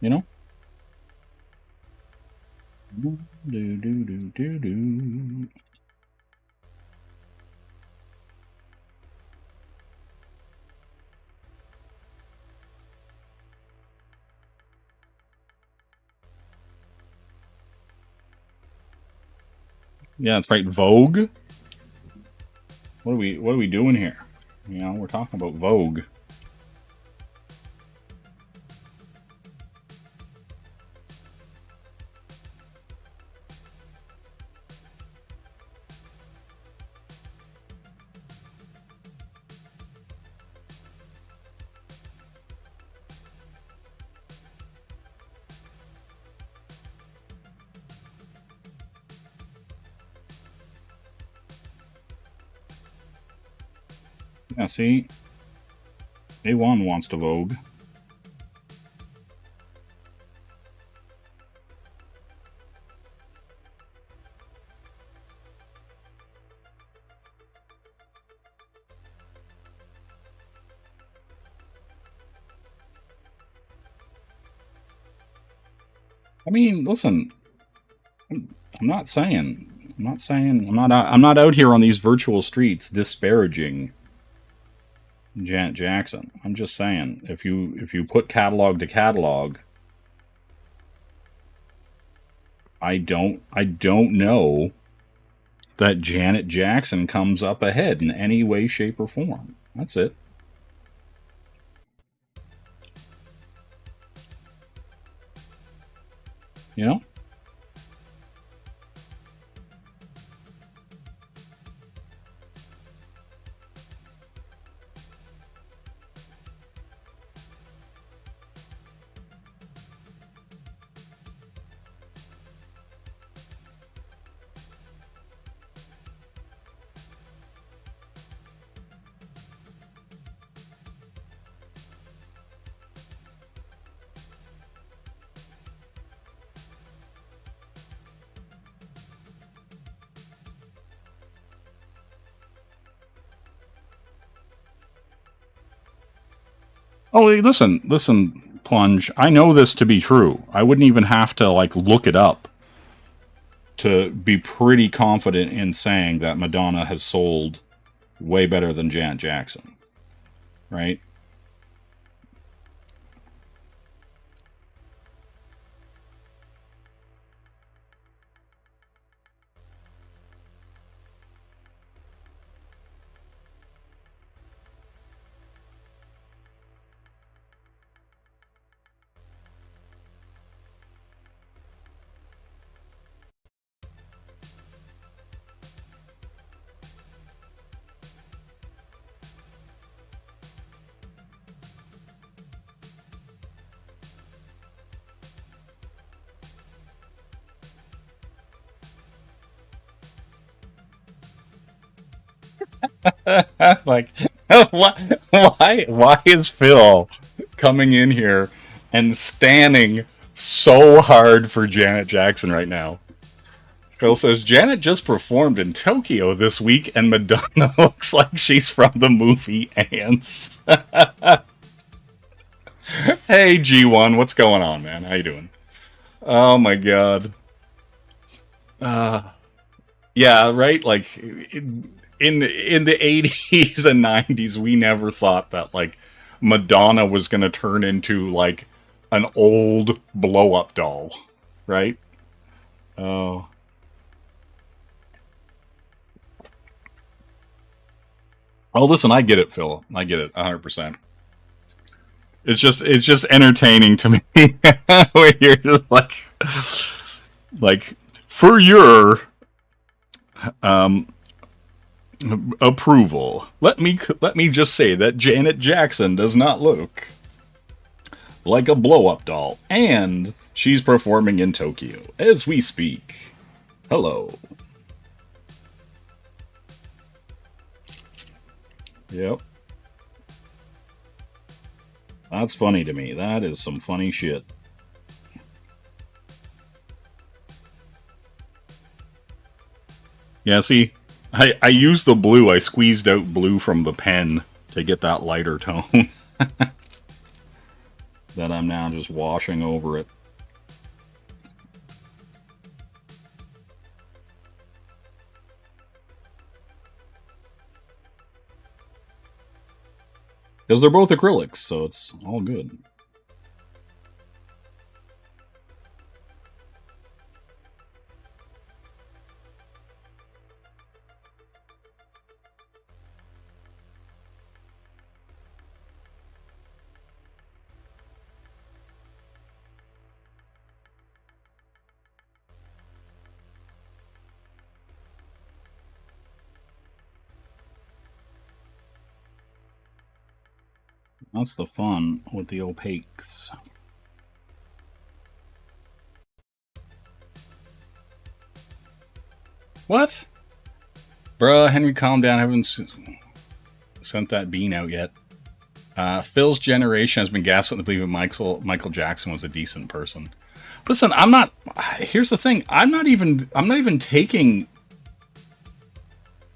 You know? Do, do, do, do, do. Yeah, that's right. Vogue. What are we doing here? You know, we're talking about Vogue. Yeah, see? A1 wants to Vogue. I mean, listen, I'm not saying, I'm not out here on these virtual streets disparaging Janet Jackson. I'm just saying, if you put catalog to catalog, I don't know that Janet Jackson comes up ahead in any way, shape, or form. That's it. You know? Oh, listen, Plunge. I know this to be true. I wouldn't even have to like look it up to be pretty confident in saying that Madonna has sold way better than Janet Jackson, right? Like, why is Phil coming in here and standing so hard for Janet Jackson right now? Phil says, Janet just performed in Tokyo this week, and Madonna looks like she's from the movie Ants. Hey, G1, what's going on, man? How you doing? Oh, my God. Yeah, right? Like, in the 80s and 90s, we never thought that, like, Madonna was going to turn into, like, an old blow-up doll, right? Oh. Oh, listen, I get it, Phil. I get it, 100%. It's just entertaining to me where you're just like for your approval. Let me just say that Janet Jackson does not look like a blow-up doll, and she's performing in Tokyo as we speak. Hello. Yep. That's funny to me. That is some funny shit. Yeah, see, I used the blue. I squeezed out blue from the pen to get that lighter tone. That I'm now just washing over it. Because they're both acrylics, so it's all good. That's the fun with the opaques. What? Bruh, Henry, calm down. I haven't sent that bean out yet. Phil's generation has been gaslit to believe that Michael Jackson was a decent person. Listen, I'm not. Here's the thing. I'm not even taking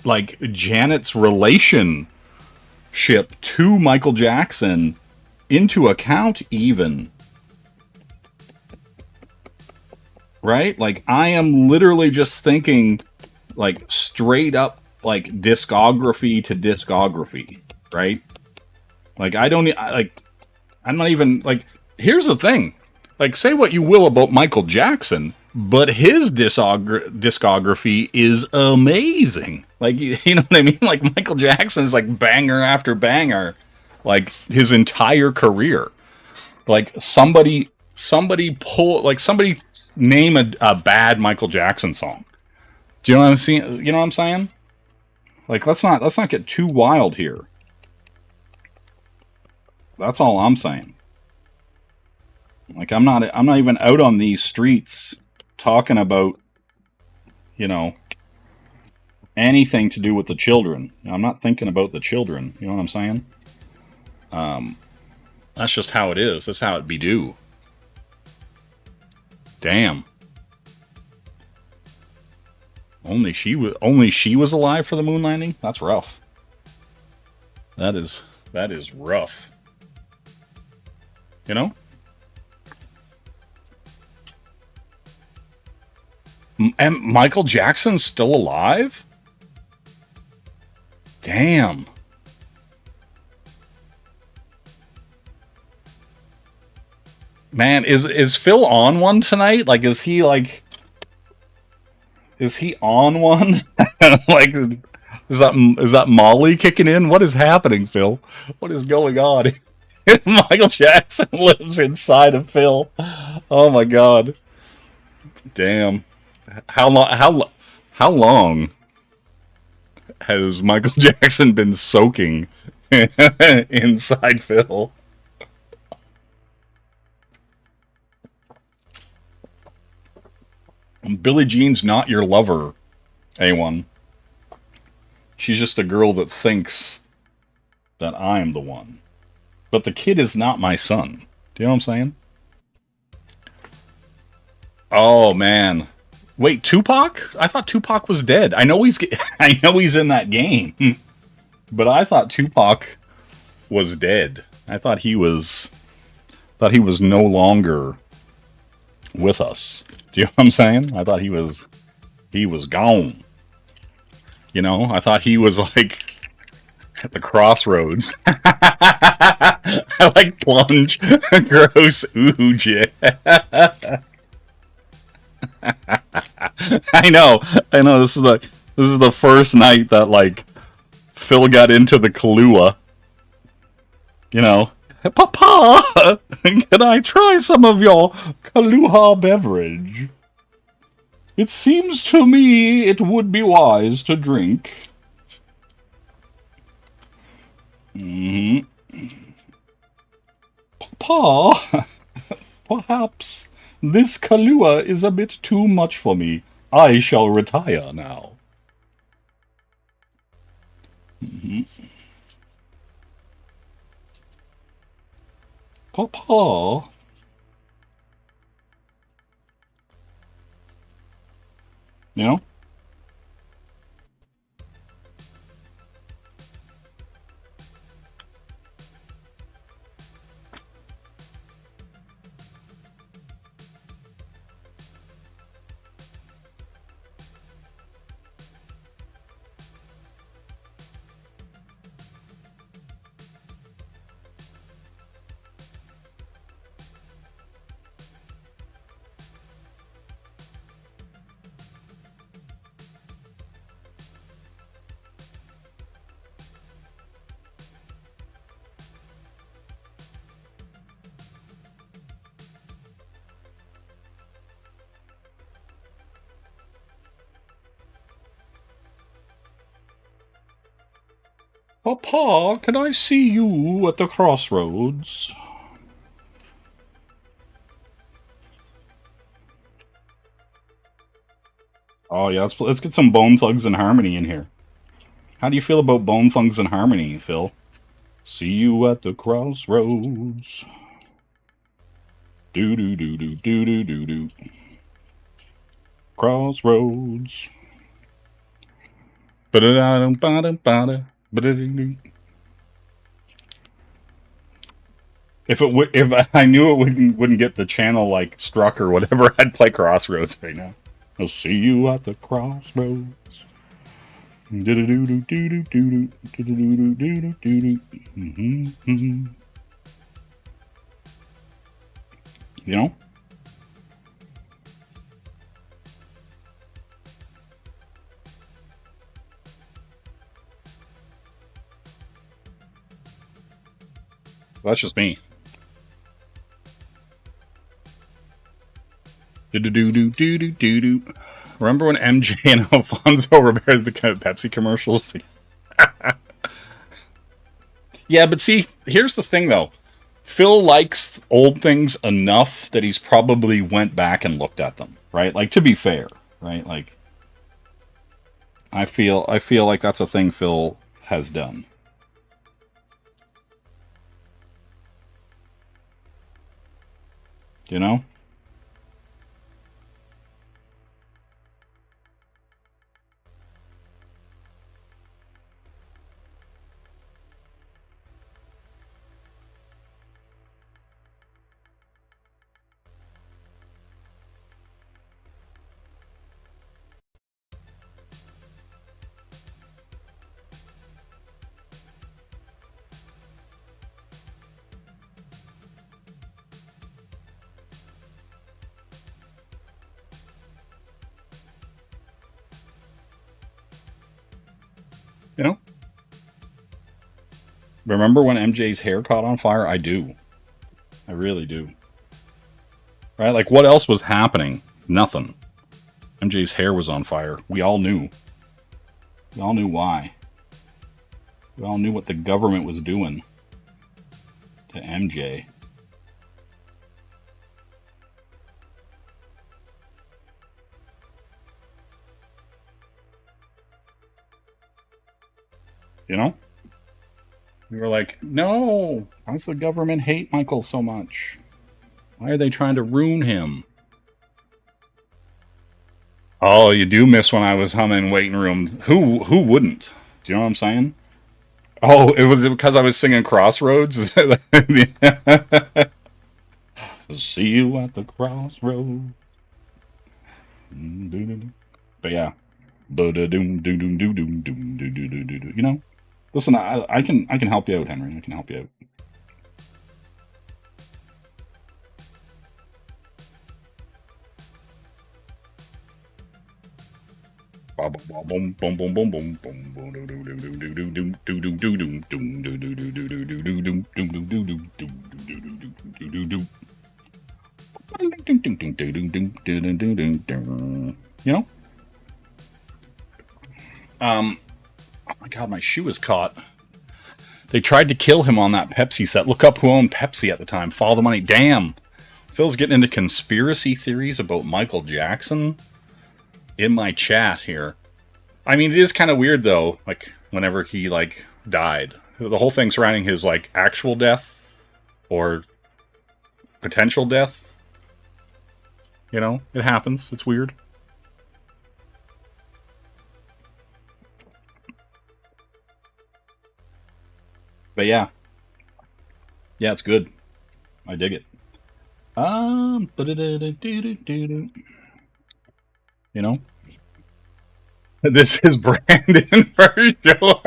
like Janet's relationship to Michael Jackson into account, even. Right? Like, I am literally just thinking, like, straight up, like, discography to discography, right? Like, I'm not even, like, here's the thing. Like, say what you will about Michael Jackson, but his discography is amazing. Like, you know what I mean? Like, Michael Jackson's, like, banger after banger, like, his entire career. Like, somebody name a bad Michael Jackson song. Do you know what I'm saying? You know what I'm saying? Like, let's not get too wild here. That's all I'm saying. Like, I'm not even out on these streets talking about, you know, anything to do with the children. I'm not thinking about the children. You know what I'm saying? That's just how it is. That's how it be do. Damn. Only she was alive for the moon landing? That's rough. That is rough. You know? And Michael Jackson's still alive? Damn. Man, is Phil on one tonight? Like, is he on one? Like, is that Molly kicking in? What is happening, Phil? What is going on? Michael Jackson lives inside of Phil. Oh my God. Damn. How long has Michael Jackson been soaking inside Phil? Billie Jean's not your lover, A1. She's just a girl that thinks that I'm the one. But the kid is not my son. Do you know what I'm saying? Oh, man. Wait, Tupac? I thought Tupac was dead. I know he's I know he's in that game. But I thought Tupac was dead. I thought he was no longer with us. Do you know what I'm saying? I thought he was gone. You know, I thought he was like at the crossroads. I like plunge, gross ooge. I know. This is the first night that like Phil got into the Kahlua. You know, Papa, can I try some of your Kahlua beverage? It seems to me it would be wise to drink. Papa, perhaps this Kahlua is a bit too much for me. I shall retire now. Papa. You know? Papa, can I see you at the crossroads? Oh yeah, let's get some Bone Thugs and Harmony in here. How do you feel about Bone Thugs and Harmony, Phil? See you at the crossroads. Do do do do do do do do. Crossroads. Ba-da-da-dum-ba-dum-ba-da. If I knew it wouldn't get the channel like struck or whatever, I'd play Crossroads right now. I'll see you at the crossroads. You know? That's just me. Remember when MJ and Alfonso Ribeiro did the Pepsi commercials? Yeah, but see, here's the thing though. Phil likes old things enough that he's probably went back and looked at them, right? Like, to be fair, right? Like, I feel like that's a thing Phil has done. You know? You know? Remember when MJ's hair caught on fire? I do. I really do. Right? Like, what else was happening? Nothing. MJ's hair was on fire. We all knew. We all knew why. We all knew what the government was doing to MJ. You know? We were like, no! Why does the government hate Michael so much? Why are they trying to ruin him? Oh, you do miss when I was humming Waiting Room. Who wouldn't? Do you know what I'm saying? Oh, it was because I was singing Crossroads? See you at the crossroads. But yeah. You know? Listen, I can help you out, Henry. I can help you out. You know? Oh my god, my shoe is caught. They tried to kill him on that Pepsi set. Look up who owned Pepsi at the time. Follow the money. Damn. Phil's getting into conspiracy theories about Michael Jackson in my chat here. I mean, it is kind of weird, though, like, whenever he, like, died. The whole thing surrounding his, like, actual death or potential death. You know, it happens. It's weird. But yeah. Yeah, it's good. I dig it. You know? This is Brandon for sure.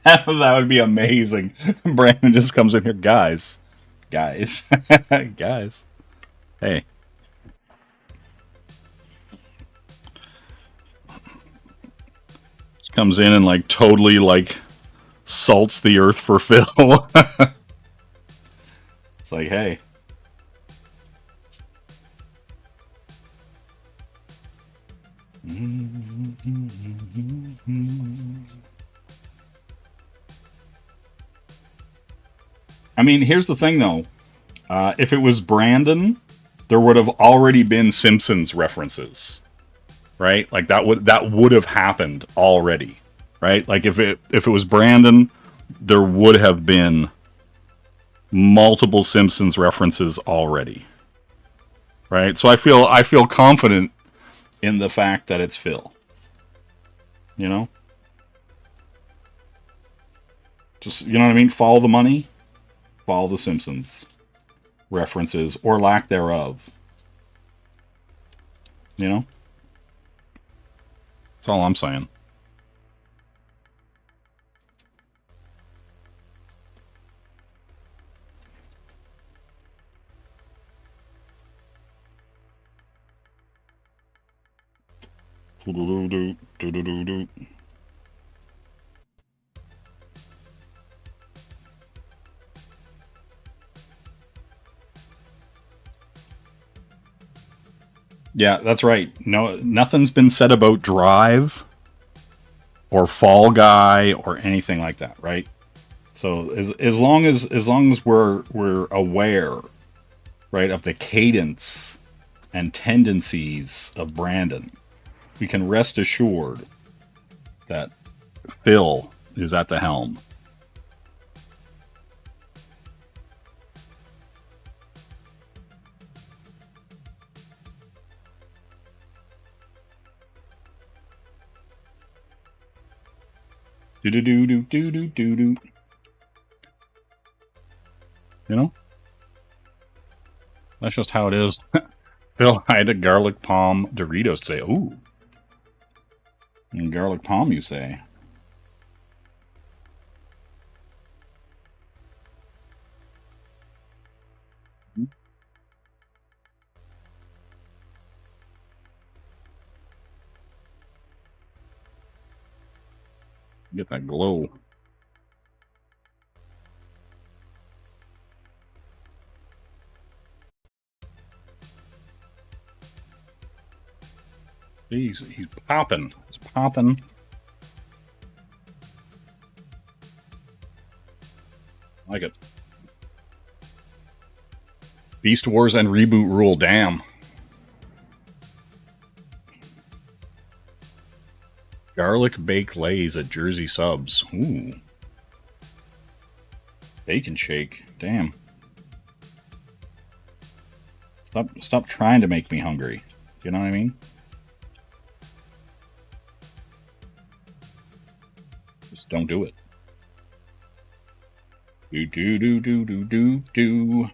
That would be amazing. Brandon just comes in here. Guys. Guys. Guys. Hey. Just comes in and like totally like salts the earth for Phil. It's like, hey. I mean, here's the thing, though. If it was Brandon, there would have already been Simpsons references, right? Like that would have happened already, right? Like if it was Brandon, there would have been multiple Simpsons references already, right? So I feel confident in the fact that it's Phil. You know? Just, you know what I mean? Follow the money, follow the Simpsons references, or lack thereof. You know? That's all I'm saying. Yeah, that's right. No, nothing's been said about Drive or Fall Guy or anything like that, right? So as long as we're aware, right, of the cadence and tendencies of Brandon, we can rest assured that Phil is at the helm. Do. You know? That's just how it is. Phil, I had a garlic palm Doritos today. Ooh. And garlic palm, you say? Get that glow. He's popping. He's popping. Like it. Beast Wars and reboot rule. Damn. Garlic baked lays at Jersey Subs. Ooh. Bacon shake. Damn. Stop trying to make me hungry. You know what I mean? Just don't do it. Do.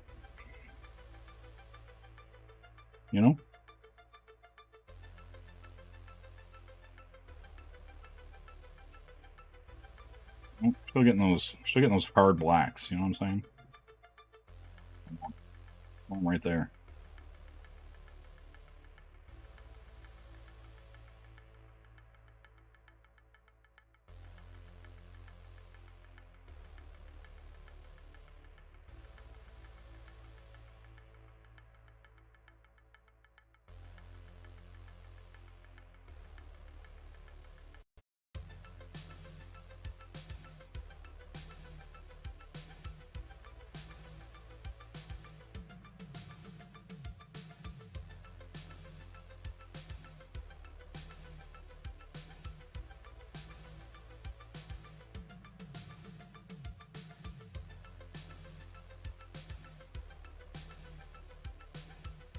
You know? Oh, still getting those hard blacks, you know what I'm saying? One right there.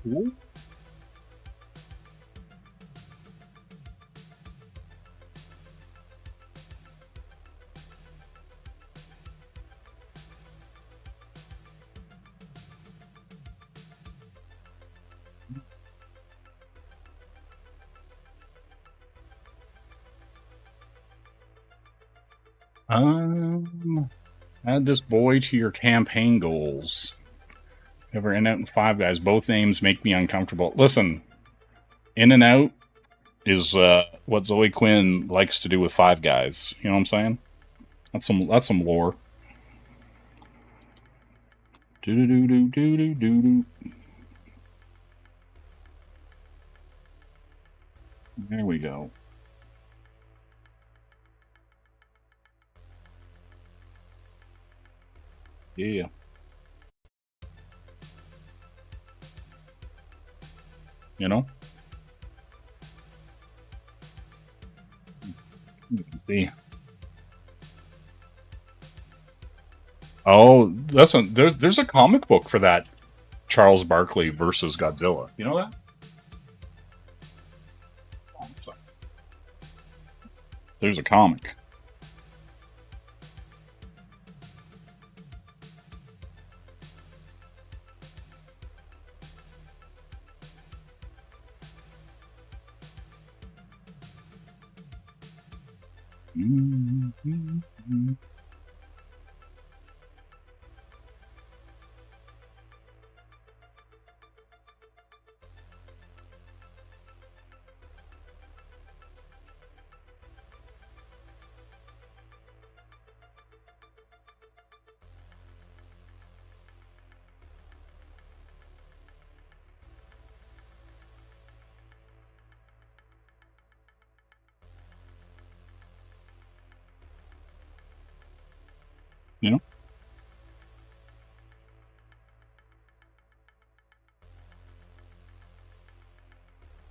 Ooh. Add this boy to your campaign goals. Ever In Out and Five Guys. Both names make me uncomfortable. Listen, In and Out is what Zoe Quinn likes to do with Five Guys. You know what I'm saying? That's some lore. Do. There we go. Yeah. You know? You can see. Oh, listen, there's a comic book for that. Charles Barkley versus Godzilla. You know that? There's a comic. Mm-hmm. You know?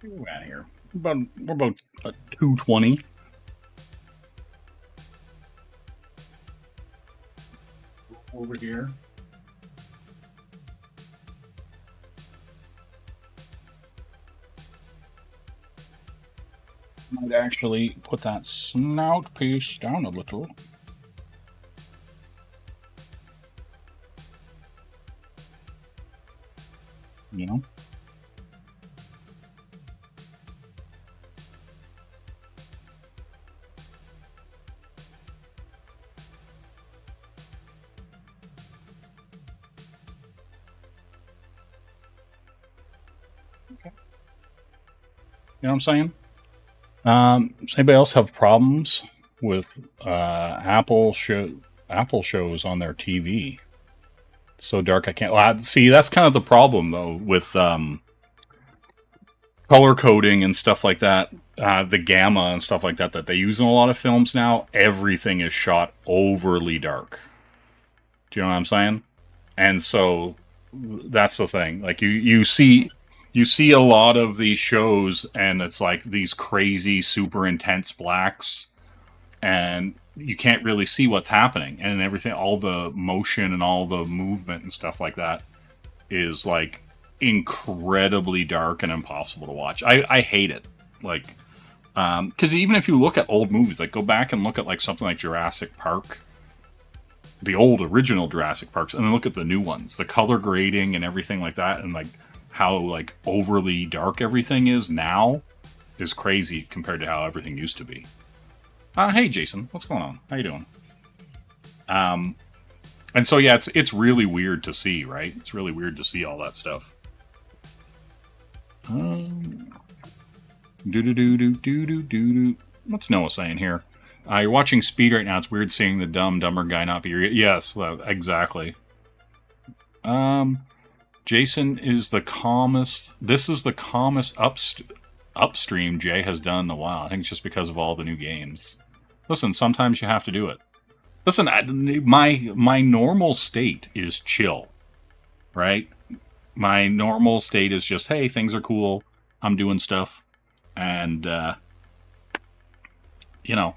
We're out of here. We're about 220. Over here. Might actually put that snout piece down a little. You know? Okay. You know what I'm saying? Does anybody else have problems with Apple shows on their TV? So dark I can't. Well, see, that's kind of the problem though with color coding and stuff like that. The gamma and stuff like that they use in a lot of films now. Everything is shot overly dark. Do you know what I'm saying? And so that's the thing. Like you see you see a lot of these shows, and it's like these crazy, super intense blacks, and you can't really see what's happening, and everything, all the motion and all the movement and stuff like that is like incredibly dark and impossible to watch. I hate it. Like, because even if you look at old movies, like go back and look at like something like Jurassic Park, the old original Jurassic Parks, and then look at the new ones, the color grading and everything like that, and like how like overly dark everything is now is crazy compared to how everything used to be. Hey Jason, what's going on? How you doing? And so yeah, it's really weird to see, right? It's really weird to see all that stuff. What's Noah saying here? You're watching Speed right now. It's weird seeing the dumber guy not be... Yes, exactly. Jason is the calmest... This is the calmest upstream Jay has done in a while. I think it's just because of all the new games. Listen, sometimes you have to do it. Listen, my normal state is chill, right? My normal state is just, hey, things are cool. I'm doing stuff. And, you know...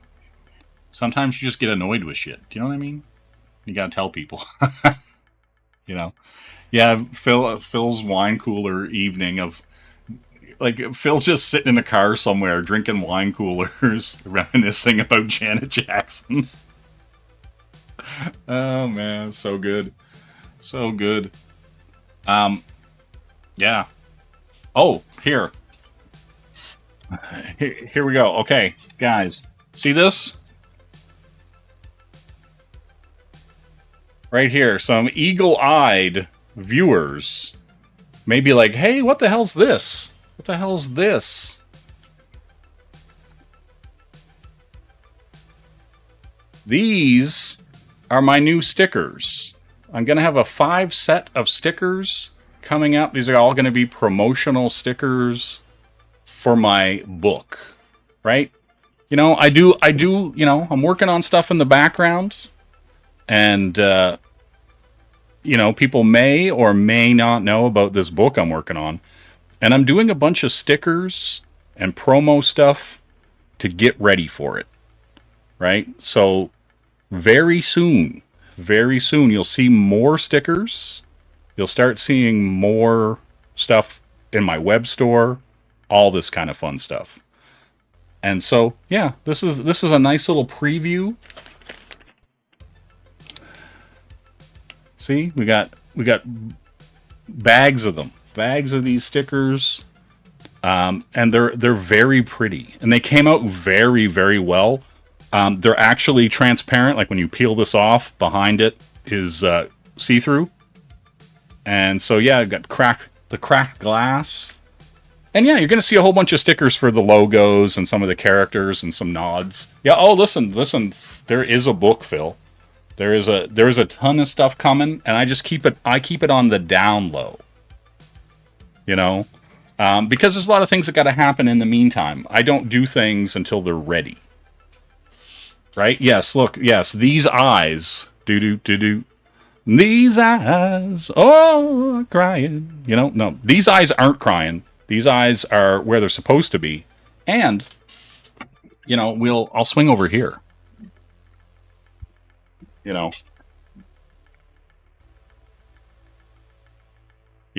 Sometimes you just get annoyed with shit. Do you know what I mean? You gotta tell people. You know? Yeah, Phil's wine cooler evening of... Like, Phil's just sitting in a car somewhere drinking wine coolers, reminiscing about Janet Jackson. Oh, man. So good. So good. Yeah. Oh, here. Here we go. Okay, guys. See this? Right here, some eagle-eyed viewers may be like, hey, what the hell's this? What the hell's this? These are my new stickers. I'm going to have a 5 set of stickers coming up. These are all going to be promotional stickers for my book, right? You know, I do, you know, I'm working on stuff in the background. And, you know, people may or may not know about this book I'm working on. And I'm doing a bunch of stickers and promo stuff to get ready for it. Right? So, very soon, you'll see more stickers. You'll start seeing more stuff in my web store. All this kind of fun stuff. And so, yeah, this is a nice little preview. See, we got bags of them, bags of these stickers, and they're very pretty, and they came out very, very well. They're actually transparent, like when you peel this off, behind it is see-through, and so yeah, I've got the cracked glass, and yeah, you're gonna see a whole bunch of stickers for the logos and some of the characters and some nods. Yeah. Oh, listen, there is a book, Phil. There is a ton of stuff coming, and I keep it on the down low. You know? Because there's a lot of things that got to happen in the meantime. I don't do things until they're ready. Right? Yes, look, yes, these eyes. Do. These eyes, oh, crying. You know? No, these eyes aren't crying. These eyes are where they're supposed to be. And, you know, I'll swing over here. You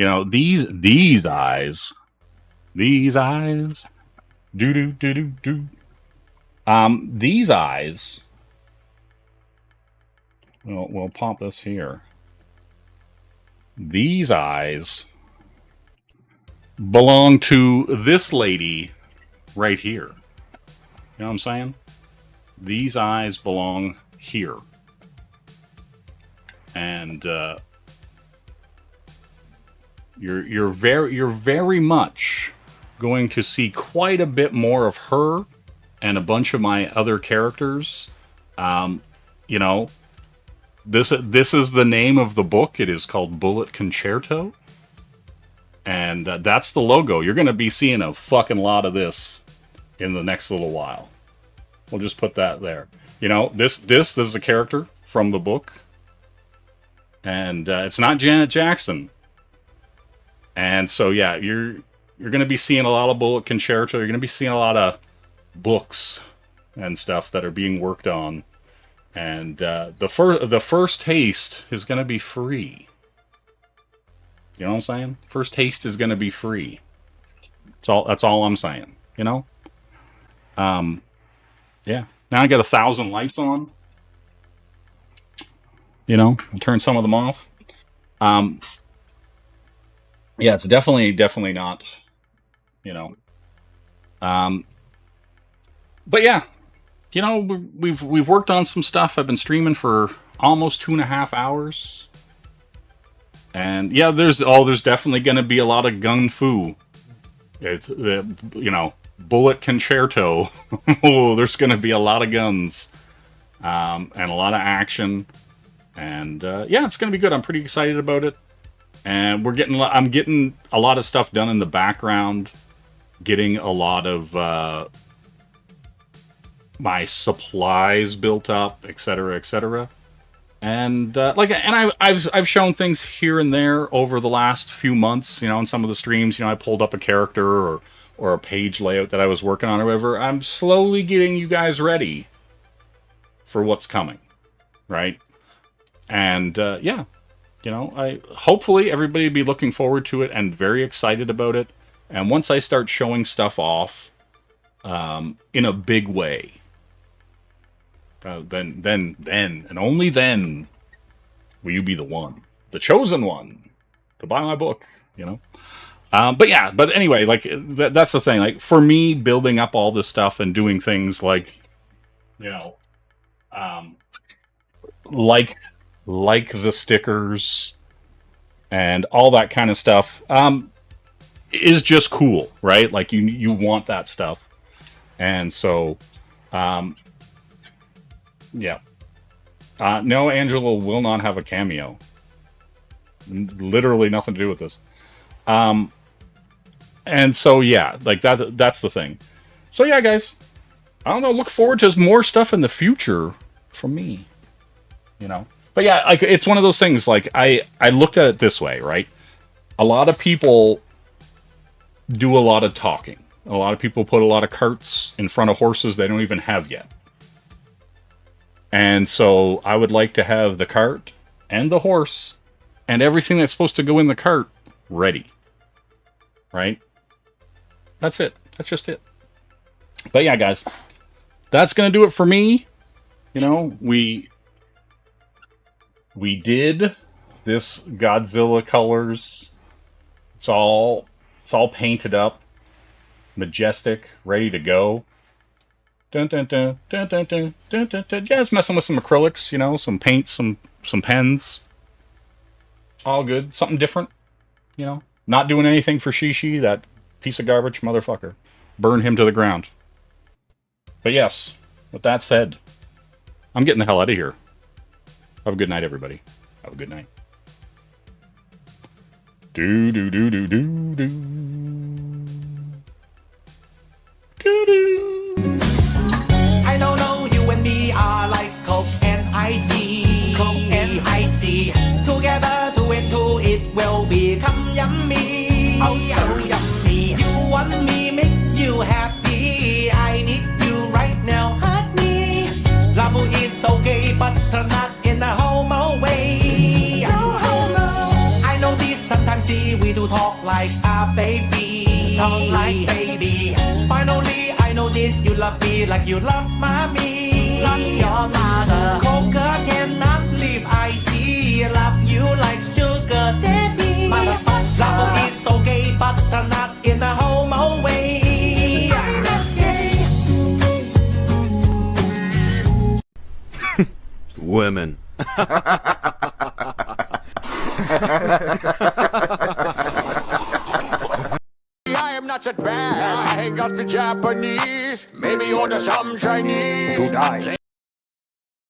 know, these eyes, these eyes, these eyes, we'll pop this here. These eyes belong to this lady right here. You know what I'm saying? These eyes belong here. And you're very much going to see quite a bit more of her and a bunch of my other characters. You know, this is the name of the book. It is called Bullet Concerto, and that's the logo. You're going to be seeing a fucking lot of this in the next little while. We'll just put that there. You know, this is a character from the book. And it's not Janet Jackson. And so, yeah, you're gonna be seeing a lot of Bullet Concerto. You're gonna be seeing a lot of books and stuff that are being worked on. And the first taste is gonna be free. You know what I'm saying? First taste is gonna be free. That's all I'm saying. You know? Yeah. Now I got 1,000 lights on. You know, I'll turn some of them off. Yeah, it's definitely not, you know. But yeah, you know, we've worked on some stuff. I've been streaming for almost 2.5 hours. And yeah, there's definitely going to be a lot of gun fu. It's you know, Bullet Concerto. Oh, there's going to be a lot of guns, and a lot of action, and yeah, it's going to be good. I'm pretty excited about it, and I'm getting a lot of stuff done in the background, getting a lot of my supplies built up, etc., etc. And I've shown things here and there over the last few months, you know, in some of the streams. You know, I pulled up a character or a page layout that I was working on or whatever. I'm slowly getting you guys ready for what's coming, right? And yeah, you know, hopefully everybody will be looking forward to it and very excited about it. And once I start showing stuff off in a big way, then and only then will you be the one, the chosen one, to buy my book, you know. But yeah, but anyway, like that's the thing. Like for me, building up all this stuff and doing things like, you know, like the stickers and all that kind of stuff, is just cool, right? Like you want that stuff, and so. Yeah. No, Angela will not have a cameo. Literally nothing to do with this. And so, yeah, like that's the thing. So, yeah, guys. I don't know. Look forward to more stuff in the future from me. You know? But, yeah, like it's one of those things. Like, I looked at it this way, right? A lot of people do a lot of talking. A lot of people put a lot of carts in front of horses they don't even have yet. And so I would like to have the cart and the horse and everything that's supposed to go in the cart ready. Right? That's it. That's just it. But yeah, guys, that's going to do it for me. You know, we did this Godzilla colors. It's all painted up, majestic, ready to go. Dun, dun, dun, dun, dun, dun, dun, dun, dun. Yeah, just messing with some acrylics, you know, some paints, some pens. All good. Something different, you know. Not doing anything for Shishi, that piece of garbage motherfucker. Burn him to the ground. But yes, with that said, I'm getting the hell out of here. Have a good night, everybody. Have a good night. Do do do do do do. Do do. I don't know, you and me are like Coke and icy. Coke and icy. Together, two and two, it will become yummy. Oh, so yummy. You want me, make you happy. I need you right now, hurt me. Love is okay, but not in a homo way. No homo. I know this sometimes, see, we do talk like a baby. Talk like baby. Finally, I know this, you love me like you love mommy. Love your mother. Coca cannot leave icy. Love you like sugar daddy. Motherfucker. Love is okay, but not in a homo way. Women. I am not that bad. I hang out to Japanese. Maybe order some Chinese.